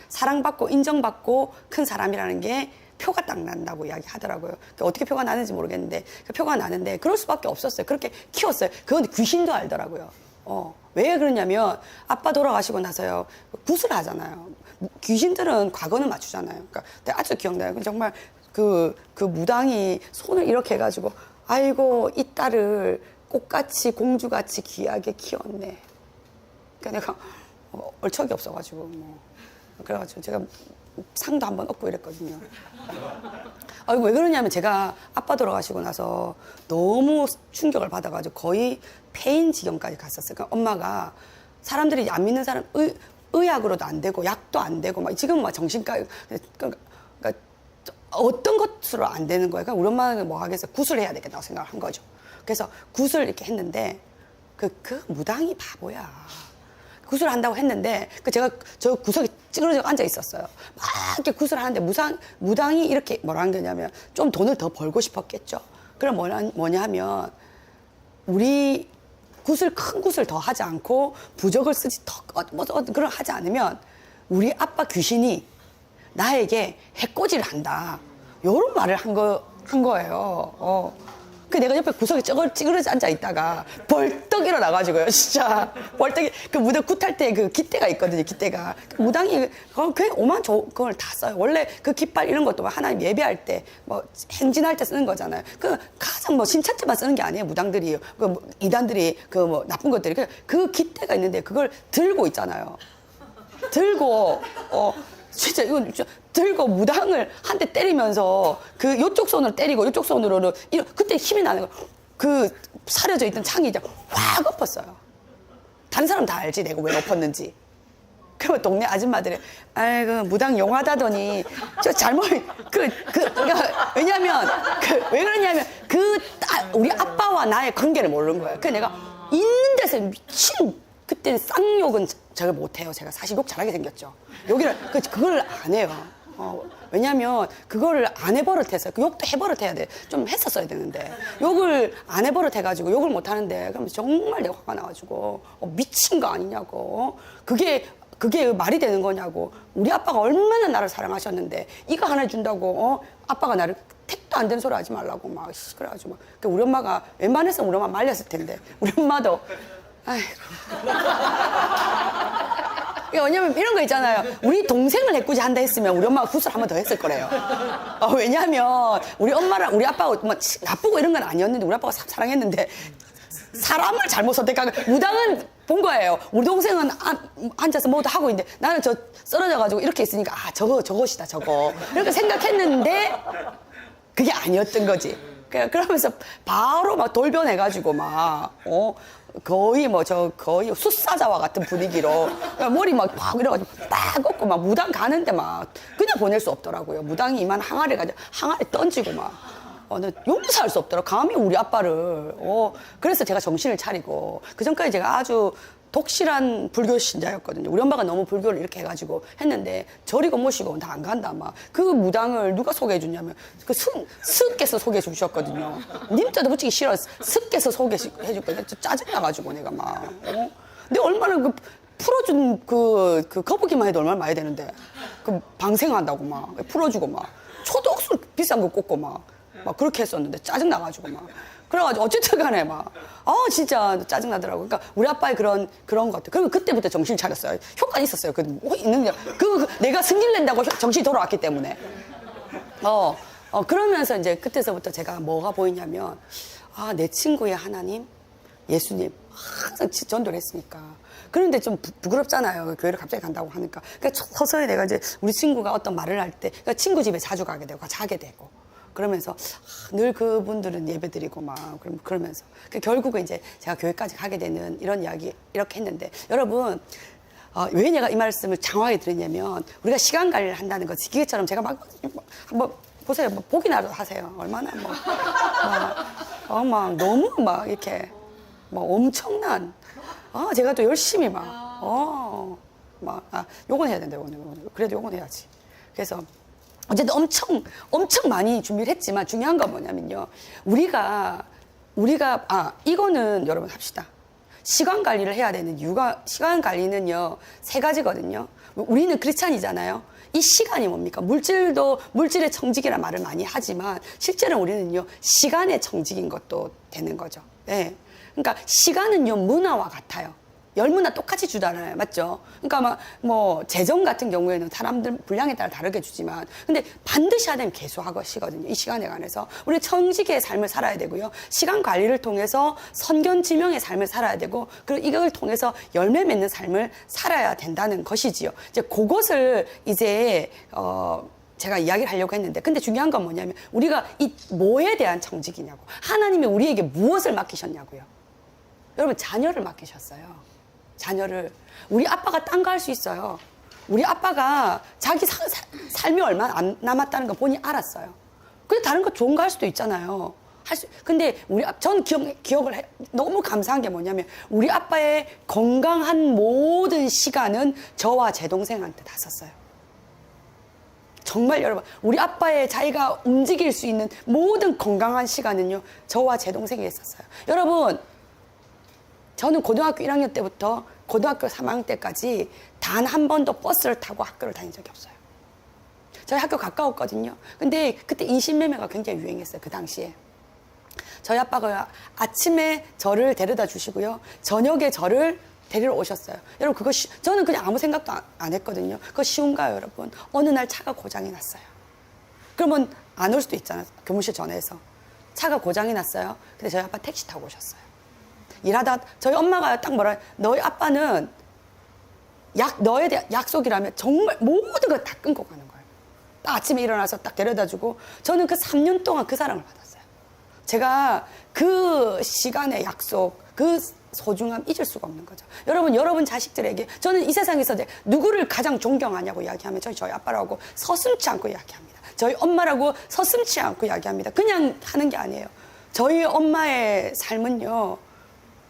사랑받고 인정받고 큰 사람이라는 게 표가 딱 난다고 이야기하더라고요. 어떻게 표가 나는지 모르겠는데 그 표가 나는데 그럴 수밖에 없었어요. 그렇게 키웠어요. 그건 귀신도 알더라고요. 왜 그러냐면 아빠 돌아가시고 나서요 굿을 하잖아요. 귀신들은 과거는 맞추잖아요. 그러니까 내가 아주 기억나요. 정말 그 무당이 손을 이렇게 해가지고 아이고 이 딸을 꽃같이 공주같이 귀하게 키웠네. 그러니까 내가 얼척이 없어가지고 그래가지고 제가 상도 한번 얻고 이랬거든요. 왜 그러냐면 제가 아빠 돌아가시고 나서 너무 충격을 받아가지고 거의 폐인 지경까지 갔었어요. 그러니까 엄마가 사람들이 안 믿는 사람 의학으로도 안 되고 약도 안 되고 지금은 막 정신과 그러니까 어떤 것으로 안 되는 거예요. 그러니까 우리 엄마는 뭐 하겠어요. 굿을 해야 되겠다고 생각을 한 거죠. 그래서 굿을 이렇게 했는데 그 무당이 바보야. 굿을 한다고 했는데 제가 저 구석에 찌그러져 앉아 있었어요. 막 이렇게 굿을 하는데 무당이 이렇게 뭐라는 거냐면 좀 돈을 더 벌고 싶었겠죠. 그럼 뭐냐 하면 우리 큰 굿을 더 하지 않고 부적을 쓰지 그런 하지 않으면 우리 아빠 귀신이 나에게 해코지를 한다. 이런 말을 한 거예요. 내가 옆에 구석에 찌그러져 앉아 있다가 벌떡 일어나가지고요, 진짜. 벌떡, 무당 굿할 때 그 깃대가 있거든요, 깃대가. 무당이, 그냥 오만 그걸 다 써요. 원래 그 깃발 이런 것도 하나님 예배할 때, 행진할 때 쓰는 거잖아요. 가장 신천지만 쓰는 게 아니에요, 무당들이. 이단들이, 나쁜 것들이. 그 깃대가 있는데 그걸 들고 있잖아요. 들고, 진짜 이건 들고 무당을 한 대 때리면서 요쪽 손으로 때리고 요쪽 손으로는 그때 힘이 나는 거 사려져 있던 창이 이제 확 엎었어요. 다른 사람 다 알지 내가 왜 엎었는지. 그러면 동네 아줌마들이 아이고 무당 용하다더니 저 잘못 그러니까 왜냐면 왜 그러냐면 우리 아빠와 나의 관계를 모르는 거예요. 그래서 내가 있는 데서 미친 그때 쌍욕은 제가 못해요. 제가 사실 욕 잘하게 생겼죠. 여기를 그걸 안 해요. 왜냐면 그거를 안 해버릇해서 그 욕도 해버릇해야 돼. 좀 했었어야 되는데 욕을 안 해버릇해가지고 욕을 못 하는데 그럼 정말 내가 화가 나가지고 미친 거 아니냐고 그게 말이 되는 거냐고 우리 아빠가 얼마나 나를 사랑하셨는데 이거 하나 준다고 아빠가 나를 택도 안 된 소리 하지 말라고 막 그래가지고 막 우리 엄마가 웬만해서 우리 엄마 말렸을 텐데 우리 엄마도 아이고 왜냐면 이런 거 있잖아요. 우리 동생을 해꾸지 한다 했으면 우리 엄마가 구슬 한 번 더 했을 거래요. 왜냐면 우리 엄마랑 우리 아빠가 뭐 나쁘고 이런 건 아니었는데 우리 아빠가 사랑했는데 사람을 잘못 선택한 거 무당은 본 거예요. 우리 동생은 앉아서 뭐도 하고 있는데 나는 저 쓰러져가지고 이렇게 있으니까 저것이다 저거 이렇게 생각했는데 그게 아니었던 거지. 그러면서 바로 막 돌변해가지고 거의 거의 숫사자와 같은 분위기로 머리 막 이래가지고 딱 꺾고 막 무당 가는데 막 그냥 보낼 수 없더라고요. 무당이 이만 항아리 가지고 항아리 던지고 용서할 수 없더라고요. 감히 우리 아빠를. 그래서 제가 정신을 차리고 그 전까지 제가 아주 독실한 불교 신자였거든요. 우리 엄마가 너무 불교를 이렇게 해가지고 했는데 저리고 모시고 다 안 간다 그 무당을 누가 소개해 주냐면 스께서 소개해 주셨거든요. 님 때도 붙이기 싫어. 스께서 소개해 줬거든요. 짜증나가지고 내가 근데 얼마나 풀어준 그 거북이만 해도 얼마나 많이 되는데 방생한다고 풀어주고 초독술 비싼 거 꽂고 막 그렇게 했었는데 짜증나가지고 그래가지고 어쨌든 간에 진짜 짜증나더라고. 그러니까 우리 아빠의 그런 것 같아. 그러면 그때부터 정신을 차렸어요. 효과 있었어요. 있는데 내가 승질 낸다고 정신이 돌아왔기 때문에. 그러면서 이제 그때서부터 제가 뭐가 보이냐면 내 친구의 하나님, 예수님 항상 전도를 했으니까. 그런데 좀 부끄럽잖아요. 교회를 갑자기 간다고 하니까. 그러니까 서서히 내가 이제 우리 친구가 어떤 말을 할 때 그러니까 친구 집에 자주 가게 되고 자게 되고. 그러면서 늘 그분들은 예배드리고 그러면서 결국은 이제 제가 교회까지 가게 되는 이런 이야기 이렇게 했는데 여러분 왜 내가 이 말씀을 장황하게 드렸냐면 우리가 시간 관리를 한다는 거 기계처럼 제가 한번 보세요. 보기나 하세요. 얼마나 너무 이렇게 엄청난 제가 또 열심히 요건 해야 된다. 그래도 요건 해야지. 그래서 어쨌든 엄청 많이 준비를 했지만 중요한 건 뭐냐면요. 우리가 이거는 여러분 합시다. 시간 관리를 해야 되는 이유가 시간 관리는요. 3가지거든요. 우리는 크리스찬이잖아요. 이 시간이 뭡니까? 물질의 청직이라는 말을 많이 하지만 실제로 우리는요. 시간의 청직인 것도 되는 거죠. 네. 그러니까 시간은요. 문화와 같아요. 열문화 똑같이 주잖아요. 맞죠? 그러니까 재정 같은 경우에는 사람들 분량에 따라 다르게 주지만 근데 반드시 하려면 계수하시거든요. 이 시간에 관해서. 우리 청지기의 삶을 살아야 되고요. 시간 관리를 통해서 선견지명의 삶을 살아야 되고 그리고 이걸 통해서 열매 맺는 삶을 살아야 된다는 것이지요. 이제 그것을 이제 제가 이야기를 하려고 했는데 근데 중요한 건 뭐냐면 우리가 이 뭐에 대한 청직이냐고 하나님이 우리에게 무엇을 맡기셨냐고요. 여러분 자녀를 맡기셨어요. 자녀를. 우리 아빠가 딴 거 할 수 있어요. 우리 아빠가 자기 삶이 얼마 안 남았다는 거 본인이 알았어요. 근데 다른 거 좋은 거 할 수도 있잖아요. 근데 전 기억을 너무 감사한 게 뭐냐면 우리 아빠의 건강한 모든 시간은 저와 제 동생한테 다 썼어요. 정말 여러분 우리 아빠의 자기가 움직일 수 있는 모든 건강한 시간은요 저와 제 동생이 했었어요. 여러분 저는 고등학교 1학년 때부터 고등학교 3학년 때까지 단 한 번도 버스를 타고 학교를 다닌 적이 없어요. 저희 학교 가까웠거든요. 근데 그때 인신매매가 굉장히 유행했어요. 그 당시에. 저희 아빠가 아침에 저를 데려다 주시고요. 저녁에 저를 데리러 오셨어요. 여러분 저는 그냥 아무 생각도 안 했거든요. 그거 쉬운가요 여러분? 어느 날 차가 고장이 났어요. 그러면 안 올 수도 있잖아요. 교무실 전에서. 차가 고장이 났어요. 근데 저희 아빠 택시 타고 오셨어요. 일하다 저희 엄마가 딱 너희 아빠는 너에 대한 약속이라면 정말 모든 걸 다 끊고 가는 거예요. 딱 아침에 일어나서 딱 데려다주고 저는 그 3년 동안 그 사랑을 받았어요. 제가 그 시간의 약속, 그 소중함 잊을 수가 없는 거죠. 여러분 자식들에게 저는 이 세상에서 누구를 가장 존경하냐고 이야기하면 저희 아빠라고 서슴지 않고 이야기합니다. 저희 엄마라고 서슴지 않고 이야기합니다. 그냥 하는 게 아니에요. 저희 엄마의 삶은요,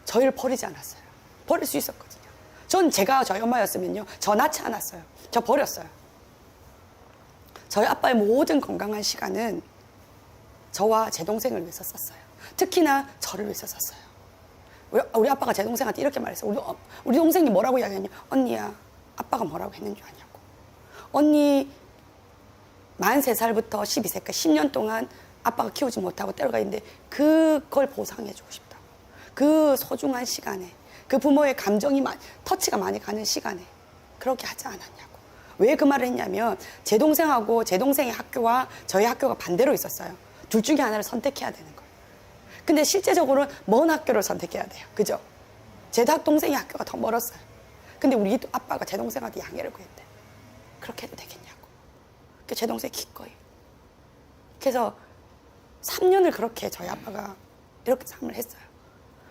저희를 버리지 않았어요. 버릴 수 있었거든요. 전 제가 저희 엄마였으면요, 저 낳지 않았어요. 저 버렸어요. 저희 아빠의 모든 건강한 시간은 저와 제 동생을 위해서 썼어요. 특히나 저를 위해서 썼어요. 우리 아빠가 제 동생한테 이렇게 말했어요. 우리 동생이 뭐라고 이야기했냐? 언니야, 아빠가 뭐라고 했는 줄 아냐고. 언니 만 3살부터 12세까지 10년 동안 아빠가 키우지 못하고 때려가 있는데 그걸 보상해주고 싶다고. 그 소중한 시간에, 그 부모의 감정이 터치가 많이 가는 시간에 그렇게 하지 않았냐고. 왜 그 말을 했냐면 제 동생하고 제 동생의 학교와 저희 학교가 반대로 있었어요. 둘 중에 하나를 선택해야 되는 거예요. 근데 실제적으로는 먼 학교를 선택해야 돼요. 그죠? 제 동생의 학교가 더 멀었어요. 근데 우리 아빠가 제 동생한테 양해를 구했대. 그렇게 해도 되겠냐고. 제 동생이 기꺼이. 그래서 3년을 그렇게 저희 아빠가 이렇게 삶을 했어요.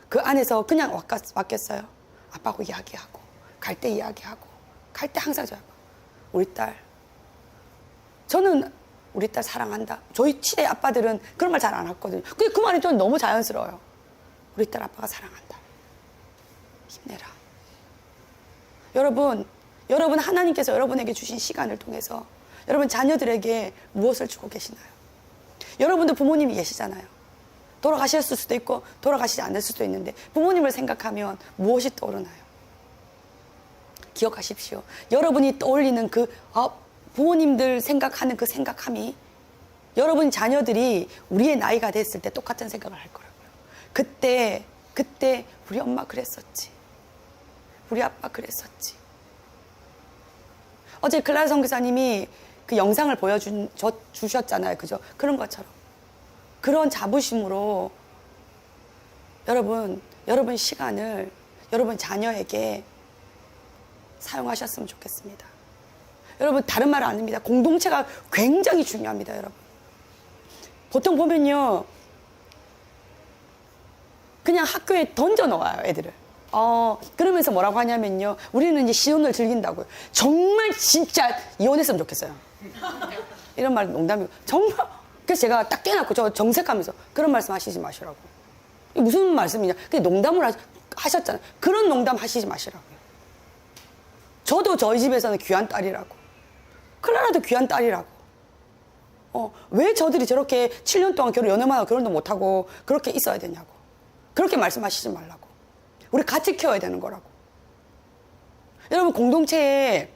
그 안에서 그냥 왔겠어요. 아빠하고 이야기하고, 갈 때 이야기하고, 갈 때 항상 저희 아빠, 우리 딸, 저는 우리 딸 사랑한다. 저희 시대 아빠들은 그런 말 잘 안 하거든요. 근데 그 말이 저는 너무 자연스러워요. 우리 딸 아빠가 사랑한다. 힘내라. 여러분 하나님께서 여러분에게 주신 시간을 통해서 여러분 자녀들에게 무엇을 주고 계시나요? 여러분도 부모님이 계시잖아요. 돌아가셨을 수도 있고 돌아가시지 않을 수도 있는데 부모님을 생각하면 무엇이 떠오르나요? 기억하십시오. 여러분이 떠올리는 부모님들 생각하는 그 생각함이 여러분 자녀들이 우리의 나이가 됐을 때 똑같은 생각을 할 거라고요. 그때 우리 엄마 그랬었지. 우리 아빠 그랬었지. 어제 클라라 선교사님이 그 영상을 보여주셨잖아요. 그죠? 그런 것처럼. 그런 자부심으로 여러분 시간을 여러분 자녀에게 사용하셨으면 좋겠습니다. 여러분 다른 말은 아닙니다. 공동체가 굉장히 중요합니다. 여러분. 보통 보면요. 그냥 학교에 던져놓아요. 애들을. 그러면서 뭐라고 하냐면요. 우리는 이제 신혼을 즐긴다고요. 정말 진짜 이혼했으면 좋겠어요. 이런 말 농담이고. 정말. 그래서 제가 딱 깨놓고 저 정색하면서 그런 말씀 하시지 마시라고. 이게 무슨 말씀이냐. 그냥 농담을 하셨잖아요. 그런 농담 하시지 마시라고요. 저도 저희 집에서는 귀한 딸이라고. 클라라도 귀한 딸이라고. 왜 저들이 저렇게 7년 동안 연애만 하고 결혼도 못하고 그렇게 있어야 되냐고. 그렇게 말씀하시지 말라고. 우리 같이 키워야 되는 거라고. 여러분 공동체에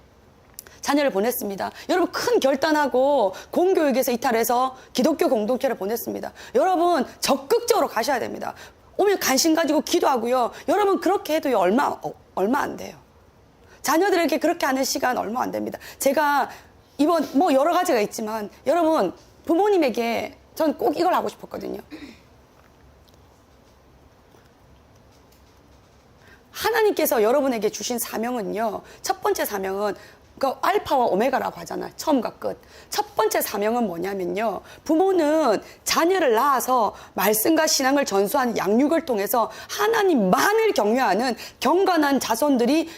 자녀를 보냈습니다. 여러분 큰 결단하고 공교육에서 이탈해서 기독교 공동체를 보냈습니다. 여러분 적극적으로 가셔야 됩니다. 오면 관심 가지고 기도하고요. 여러분 그렇게 해도 얼마 안 돼요. 자녀들에게 그렇게 하는 시간 얼마 안 됩니다. 제가 이번 여러 가지가 있지만 여러분 부모님에게 전 꼭 이걸 하고 싶었거든요. 하나님께서 여러분에게 주신 사명은요. 첫 번째 사명은 그 알파와 오메가라고 하잖아요. 처음과 끝. 첫 번째 사명은 뭐냐면요. 부모는 자녀를 낳아서 말씀과 신앙을 전수하는 양육을 통해서 하나님만을 경외하는 경건한 자손들이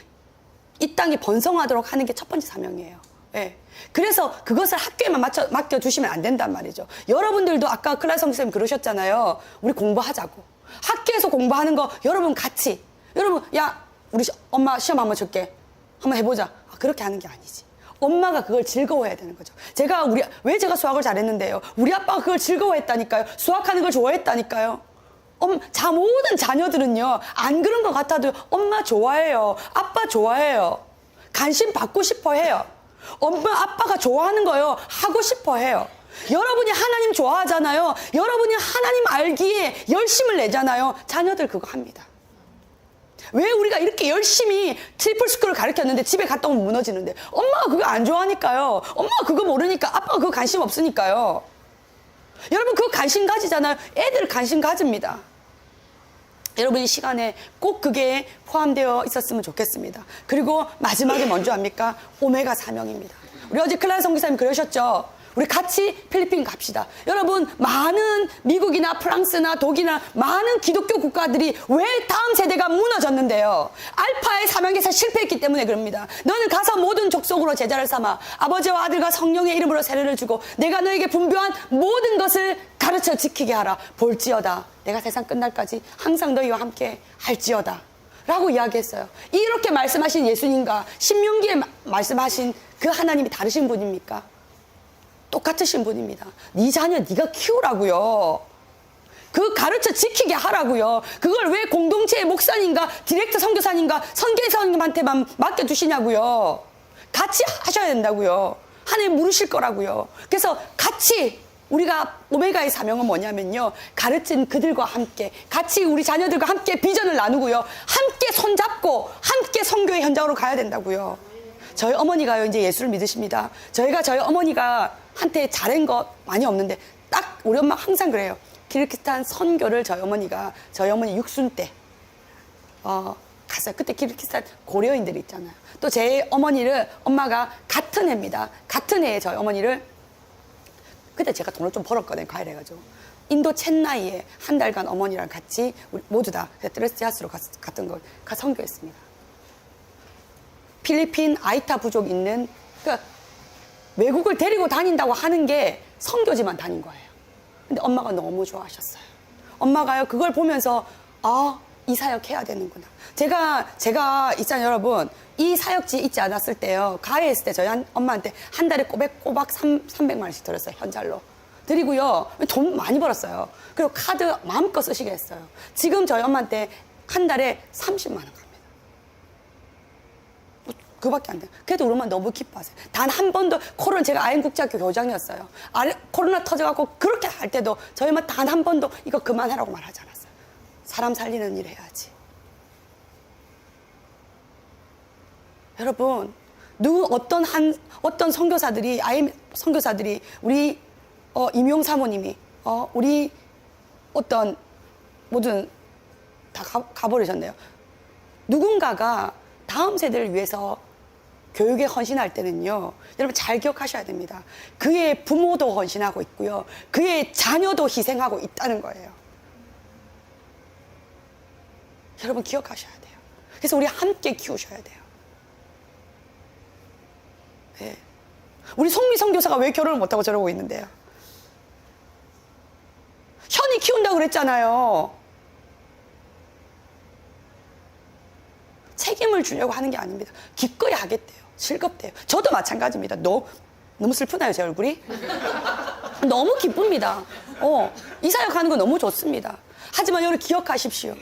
이 땅에 번성하도록 하는 게 첫 번째 사명이에요. 네. 그래서 그것을 학교에만 맡겨두시면 안 된단 말이죠. 여러분들도 아까 클라라 선생님 그러셨잖아요. 우리 공부하자고. 학교에서 공부하는 거 여러분 같이. 여러분 야 우리 엄마 시험 한번 줄게. 한번 해보자. 그렇게 하는 게 아니지. 엄마가 그걸 즐거워해야 되는 거죠. 왜 제가 수학을 잘했는데요? 우리 아빠가 그걸 즐거워했다니까요. 수학하는 걸 좋아했다니까요. 모든 자녀들은요, 안 그런 것 같아도 엄마 좋아해요. 아빠 좋아해요. 관심 받고 싶어 해요. 엄마, 아빠가 좋아하는 거요. 하고 싶어 해요. 여러분이 하나님 좋아하잖아요. 여러분이 하나님 알기에 열심을 내잖아요. 자녀들 그거 합니다. 왜 우리가 이렇게 열심히 트리플 스쿨을 가르쳤는데 집에 갔다 오면 무너지는데 엄마가 그거 안 좋아하니까요. 엄마가 그거 모르니까 아빠가 그거 관심 없으니까요. 여러분 그거 관심 가지잖아요. 애들 관심 가집니다. 여러분 이 시간에 꼭 그게 포함되어 있었으면 좋겠습니다. 그리고 마지막에 먼저 합니까? 오메가 사명입니다. 우리 어제 클라라 선교사님 그러셨죠? 우리 같이 필리핀 갑시다. 여러분, 많은 미국이나 프랑스나 독일이나 많은 기독교 국가들이 왜 다음 세대가 무너졌는데요? 알파의 사명에서 실패했기 때문에 그럽니다. 너는 가서 모든 족속으로 제자를 삼아 아버지와 아들과 성령의 이름으로 세례를 주고 내가 너에게 분부한 모든 것을 가르쳐 지키게 하라. 볼지어다 내가 세상 끝날까지 항상 너희와 함께 할지어다 라고 이야기했어요. 이렇게 말씀하신 예수님과 신명기에 말씀하신 그 하나님이 다르신 분입니까? 똑같으신 분입니다. 네 자녀 네가 키우라고요. 그 가르쳐 지키게 하라고요. 그걸 왜 공동체의 목사님과 디렉터 선교사님과 선교사님한테만 맡겨두시냐고요. 같이 하셔야 된다고요. 하나님 물으실 거라고요. 그래서 같이 우리가 오메가의 사명은 뭐냐면요. 가르친 그들과 함께 같이 우리 자녀들과 함께 비전을 나누고요. 함께 손잡고 함께 선교의 현장으로 가야 된다고요. 저희 어머니가요 이제 예수를 믿으십니다. 저희 어머니가 한테 잘한 거 많이 없는데 딱 우리 엄마 항상 그래요. 키르기스탄 선교를 저희 어머니 육순 때 갔어요. 그때 키르기스탄 고려인들이 있잖아요. 또 제 어머니를 엄마가 같은 해입니다. 같은 해에 저희 어머니를 그때 제가 돈을 좀 벌었거든요. 과외를 해가지고 인도 첸나이에 한 달간 어머니랑 같이 우리 모두 다 트레스티아스로 갔던 걸 선교했습니다. 필리핀 아이타 부족 있는 그러니까 외국을 데리고 다닌다고 하는 게 선교지만 다닌 거예요. 근데 엄마가 너무 좋아하셨어요. 엄마가요 그걸 보면서 이 사역 해야 되는구나. 제가 있잖아요 여러분. 이 사역지 있지 않았을 때요. 가해했을 때 저희 엄마한테 한 달에 꼬박 300만 원씩 들었어요. 현찰로. 드리고요. 돈 많이 벌었어요. 그리고 카드 마음껏 쓰시게 했어요. 지금 저희 엄마한테 한 달에 30만 원 갑니다. 그밖에 안 돼요. 그래도 우리 엄마 너무 기뻐하세요. 단 한 번도 제가 아인국제학교 교장이었어요. 코로나 터져갖고 그렇게 할 때도 저희 엄마 단 한 번도 이거 그만하라고 말하지 않았어요. 사람 살리는 일 해야지. 여러분, 어떤 선교사들이 우리 임용 사모님이 우리 어떤 모든 다 가버리셨네요. 누군가가 다음 세대를 위해서 교육에 헌신할 때는요, 여러분 잘 기억하셔야 됩니다. 그의 부모도 헌신하고 있고요, 그의 자녀도 희생하고 있다는 거예요. 여러분 기억하셔야 돼요. 그래서 우리 함께 키우셔야 돼요. 네. 우리 송미 선교사가 왜 결혼을 못하고 저러고 있는데요? 현이 키운다고 그랬잖아요. 책임을 주려고 하는 게 아닙니다. 기꺼이 하겠대요. 즐겁대요. 저도 마찬가지입니다. 너무 슬프나요, 제 얼굴이? 너무 기쁩니다. 이 사역 하는 거 너무 좋습니다. 하지만 여러분 기억하십시오.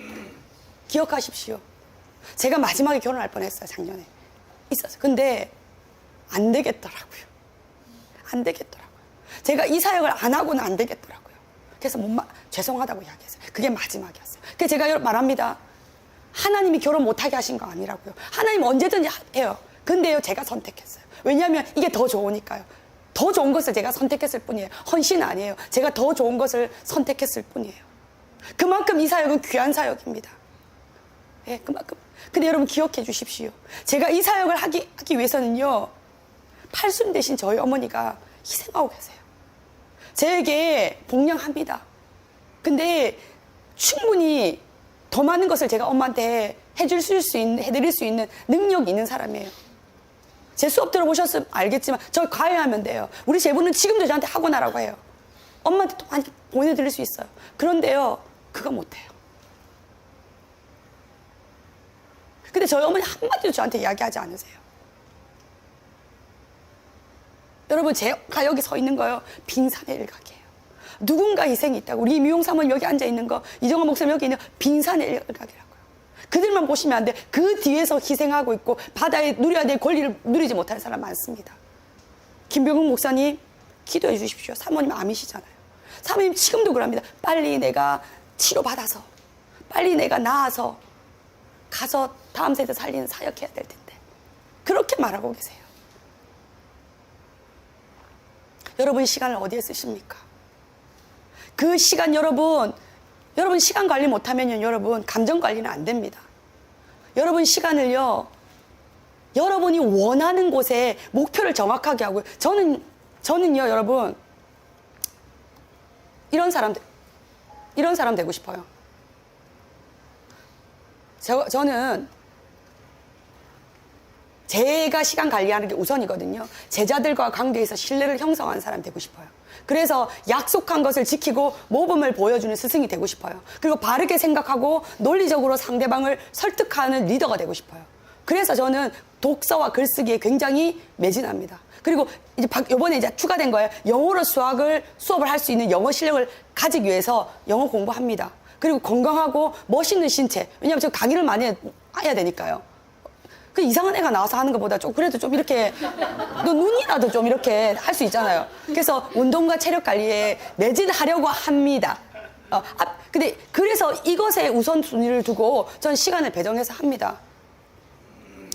제가 마지막에 결혼할 뻔했어요, 작년에. 있었어요. 근데 안 되겠더라고요. 제가 이 사역을 안 하고는 안 되겠더라고요. 그래서 죄송하다고 이야기했어요. 그게 마지막이었어요. 그래서 제가 말합니다. 하나님이 결혼 못하게 하신 거 아니라고요. 하나님 언제든지 해요. 근데요, 제가 선택했어요. 왜냐하면 이게 더 좋으니까요. 더 좋은 것을 제가 선택했을 뿐이에요. 헌신 아니에요. 제가 더 좋은 것을 선택했을 뿐이에요. 그만큼 이 사역은 귀한 사역입니다. 예, 그만큼. 근데 여러분 기억해 주십시오. 제가 이 사역을 하기 위해서는요, 팔순 대신 저희 어머니가 희생하고 계세요. 저에게 복양합니다. 근데 충분히 더 많은 것을 제가 엄마한테 해드릴 수 있는 능력이 있는 사람이에요. 제 수업 들어보셨으면 알겠지만 저 과외하면 돼요. 우리 제부는 지금도 저한테 하고 나라고 해요. 엄마한테 또 많이 보내드릴 수 있어요. 그런데요, 그거 못해요. 근데 저희 어머니 한마디도 저한테 이야기하지 않으세요. 여러분, 제가 여기 서 있는 거요, 빙산의 일각이에요. 누군가 희생이 있다고. 우리 미용 사모님 여기 앉아 있는 거, 이정원 목사님 여기 있는 거, 빙산의 일각이라고요. 그들만 보시면 안 돼. 그 뒤에서 희생하고 있고 바다에 누려야 될 권리를 누리지 못하는 사람 많습니다. 김병국 목사님 기도해 주십시오. 사모님 암이시잖아요. 사모님 지금도 그럽니다. 빨리 내가 치료받아서, 빨리 내가 나아서 가서 다음 세대 살리는 사역해야 될 텐데, 그렇게 말하고 계세요. 여러분 시간을 어디에 쓰십니까? 그 시간 여러분 시간 관리 못하면요, 여러분 감정 관리는 안 됩니다. 여러분 시간을요, 여러분이 원하는 곳에 목표를 정확하게 하고요. 저는 저는요, 여러분, 이런 사람 되고 싶어요. 저는 제가 시간 관리하는 게 우선이거든요. 제자들과 관계에서 신뢰를 형성하는 사람 되고 싶어요. 그래서 약속한 것을 지키고 모범을 보여주는 스승이 되고 싶어요. 그리고 바르게 생각하고 논리적으로 상대방을 설득하는 리더가 되고 싶어요. 그래서 저는 독서와 글쓰기에 굉장히 매진합니다. 그리고 이제 요번에 이제 추가된 거예요. 영어로 수업을 할 수 있는 영어 실력을 가지기 위해서 영어 공부합니다. 그리고 건강하고 멋있는 신체. 왜냐하면 저 강의를 많이 해야 되니까요. 그 이상한 애가 나와서 하는 것보다 그래도 좀 이렇게, 눈이라도 좀 이렇게 할 수 있잖아요. 그래서 운동과 체력 관리에 매진하려고 합니다. 근데 그래서 이것에 우선순위를 두고 전 시간을 배정해서 합니다.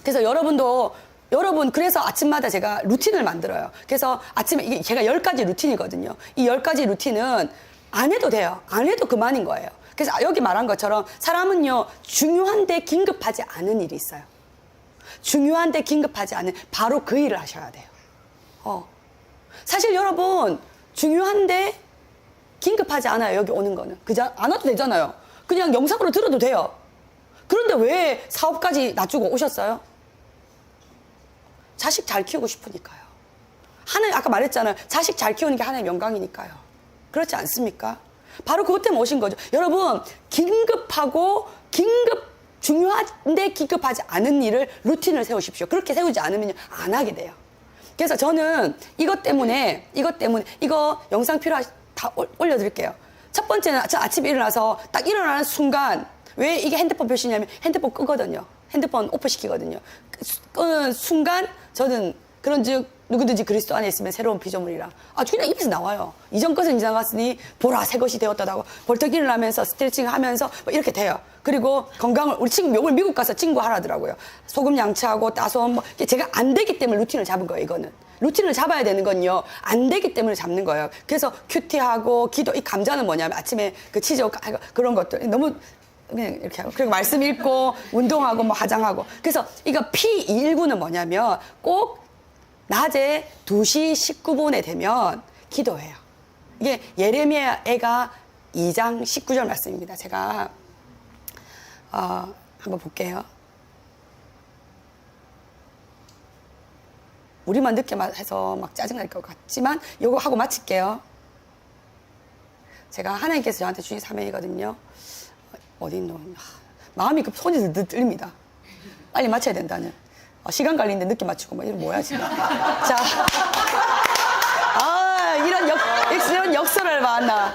그래서 여러분, 그래서 아침마다 제가 루틴을 만들어요. 그래서 아침에 이게 제가 10가지 루틴이거든요. 이 10가지 루틴은 안 해도 돼요. 안 해도 그만인 거예요. 그래서 여기 말한 것처럼 사람은요, 중요한데 긴급하지 않은 일이 있어요. 중요한데 긴급하지 않은 바로 그 일을 하셔야 돼요. 사실 여러분, 중요한데 긴급하지 않아요. 여기 오는 거는. 그죠? 안 와도 되잖아요. 그냥 영상으로 들어도 돼요. 그런데 왜 사업까지 놔주고 오셨어요? 자식 잘 키우고 싶으니까요. 아까 말했잖아요. 자식 잘 키우는 게 하나의 영광이니까요. 그렇지 않습니까? 바로 그것 때문에 오신 거죠. 여러분, 중요한데 긴급하지 않은 일을 루틴을 세우십시오. 그렇게 세우지 않으면 안 하게 돼요. 그래서 저는 이거 때문에 이거 영상 다 올려드릴게요. 첫 번째는 아침에 일어나서 딱 일어나는 순간, 왜 이게 핸드폰 표시냐면 핸드폰 끄거든요. 핸드폰 오프 시키거든요. 끄는 순간 저는 그런즉 누구든지 그리스도 안에 있으면 새로운 피조물이라. 그냥 입에서 나와요. 이전 것은 지나갔으니 보라 새 것이 되었다고 벌떡 일어나면서 스트레칭 하면서 이렇게 돼요. 그리고 건강을, 우리 친구 오늘 미국 가서 친구 하라더라고요. 소금 양치하고 따쏨 제가 안 되기 때문에 루틴을 잡은 거예요. 이거는 루틴을 잡아야 되는 건요, 안 되기 때문에 잡는 거예요. 그래서 큐티하고 기도, 이 감자는 뭐냐면 아침에 그 치즈 그런 것들 너무 그냥 이렇게 하고, 그리고 말씀 읽고 운동하고 화장하고. 그래서 이거 P219는 뭐냐면 꼭 낮에 2시 19분에 되면 기도해요. 이게 예레미야가 2장 19절 말씀입니다. 제가 한번 볼게요. 우리만 늦게 해서 짜증날 것 같지만 이거 하고 마칠게요. 제가 하나님께서 저한테 주신 사명이거든요. 어디 있노? 마음이 손이 떨립니다. 빨리 맞춰야 된다는. 시간 관리인데 늦게 맞추고 이런 뭐야 지금. 자, 이런 역설을 봤나.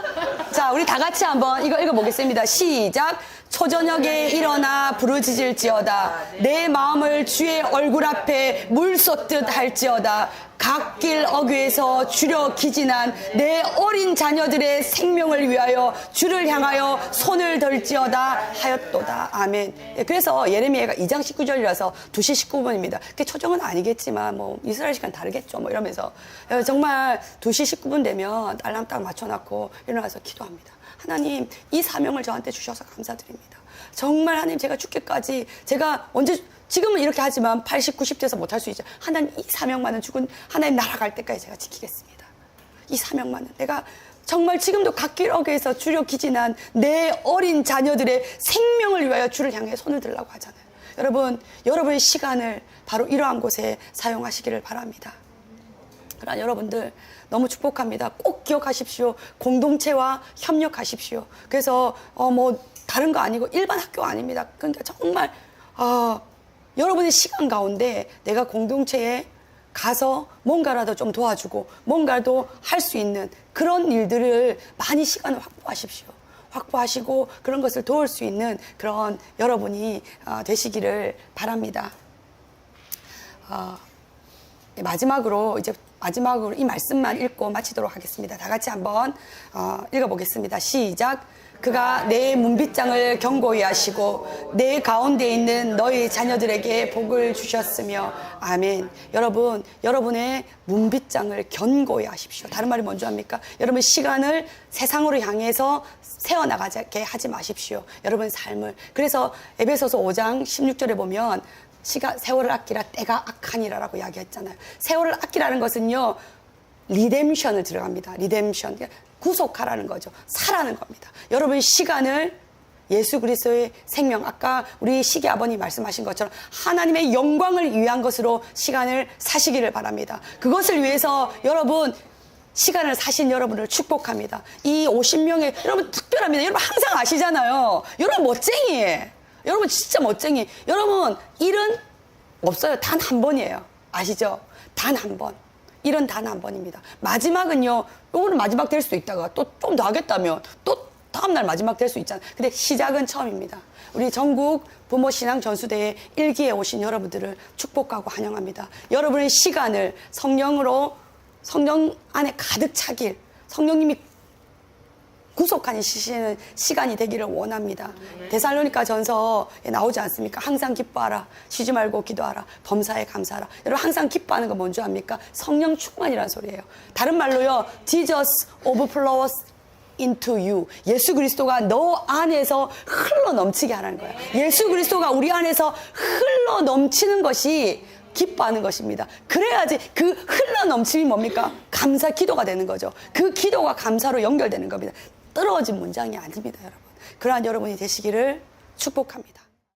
자, 우리 다 같이 한번 이거 읽어보겠습니다. 시작. 초저녁에 일어나 부르짖을지어다. 내 마음을 주의 얼굴 앞에 물 쏟듯 할지어다. 갓길 어귀에서 주려 기진한 내 어린 자녀들의 생명을 위하여 주를 향하여 손을 들지어다 하였도다. 아멘. 그래서 예레미야가 2장 19절이라서 2시 19분입니다. 그게 초정은 아니겠지만 이스라엘 시간 다르겠죠. 이러면서 정말 2시 19분 되면 알람 딱 맞춰놨고 일어나서 기도합니다. 하나님, 이 사명을 저한테 주셔서 감사드립니다. 정말 하나님, 제가 죽기까지 제가 지금은 이렇게 하지만 80, 90대에서 못할 수 있죠. 하나님, 이 사명만은 죽은 하나님 나라 갈 때까지 제가 지키겠습니다. 이 사명만은 내가 정말 지금도 갓길 어귀에서 주려 기진한 내 어린 자녀들의 생명을 위하여 주를 향해 손을 들라고 하잖아요. 여러분의 시간을 바로 이러한 곳에 사용하시기를 바랍니다. 그러나 여러분들 너무 축복합니다. 꼭 기억하십시오. 공동체와 협력하십시오. 그래서 다른 거 아니고 일반 학교 아닙니다. 그러니까 정말 여러분의 시간 가운데 내가 공동체에 가서 뭔가라도 좀 도와주고 뭔가도 할 수 있는 그런 일들을 많이 시간을 확보하시고 그런 것을 도울 수 있는 그런 여러분이 되시기를 바랍니다. 마지막으로 이 말씀만 읽고 마치도록 하겠습니다. 다 같이 한번 읽어보겠습니다. 시작. 그가 내 문빗장을 견고히 하시고 내 가운데 있는 너희 자녀들에게 복을 주셨으며. 아멘. 여러분의 문빗장을 견고히 하십시오. 다른 말이 뭔지 압니까? 여러분 시간을 세상으로 향해서 세워나가게 하지 마십시오. 여러분의 삶을. 그래서 에베소서 5장 16절에 보면 세월을 아끼라 때가 악하니라라고 이야기했잖아요. 세월을 아끼라는 것은요, 리뎀션을 들어갑니다. 리뎀션. 구속하라는 거죠. 사라는 겁니다. 여러분 시간을 예수 그리스도의 생명, 아까 우리 시기 아버님 말씀하신 것처럼 하나님의 영광을 위한 것으로 시간을 사시기를 바랍니다. 그것을 위해서 여러분 시간을 사신 여러분을 축복합니다. 이 50명의 여러분 특별합니다. 여러분 항상 아시잖아요. 여러분 멋쟁이에요. 여러분 진짜 멋쟁이. 여러분 일은 없어요. 단 한 번이에요. 아시죠? 단 한 번. 일은 단 한 번입니다. 마지막은요. 오늘 마지막 될 수도 있다가 또 좀 더 하겠다면 또 다음날 마지막 될 수 있잖아요. 근데 시작은 처음입니다. 우리 전국 부모 신앙 전수대에 1기에 오신 여러분들을 축복하고 환영합니다. 여러분의 시간을 성령으로 성령 안에 가득 차길, 성령님이 구속하는 시시는 시간이 되기를 원합니다. 데살로니가 전서에 나오지 않습니까? 항상 기뻐하라, 쉬지 말고 기도하라, 범사에 감사하라. 여러분 항상 기뻐하는 거 뭔지 압니까? 성령 충만이라는 소리예요. 다른 말로요, Jesus overflows into you. 예수 그리스도가 너 안에서 흘러 넘치게 하라는 거예요. 예수 그리스도가 우리 안에서 흘러 넘치는 것이 기뻐하는 것입니다. 그래야지 그 흘러 넘침이 뭡니까? 감사 기도가 되는 거죠. 그 기도가 감사로 연결되는 겁니다. 떨어진 문장이 아닙니다, 여러분. 그러한 여러분이 되시기를 축복합니다.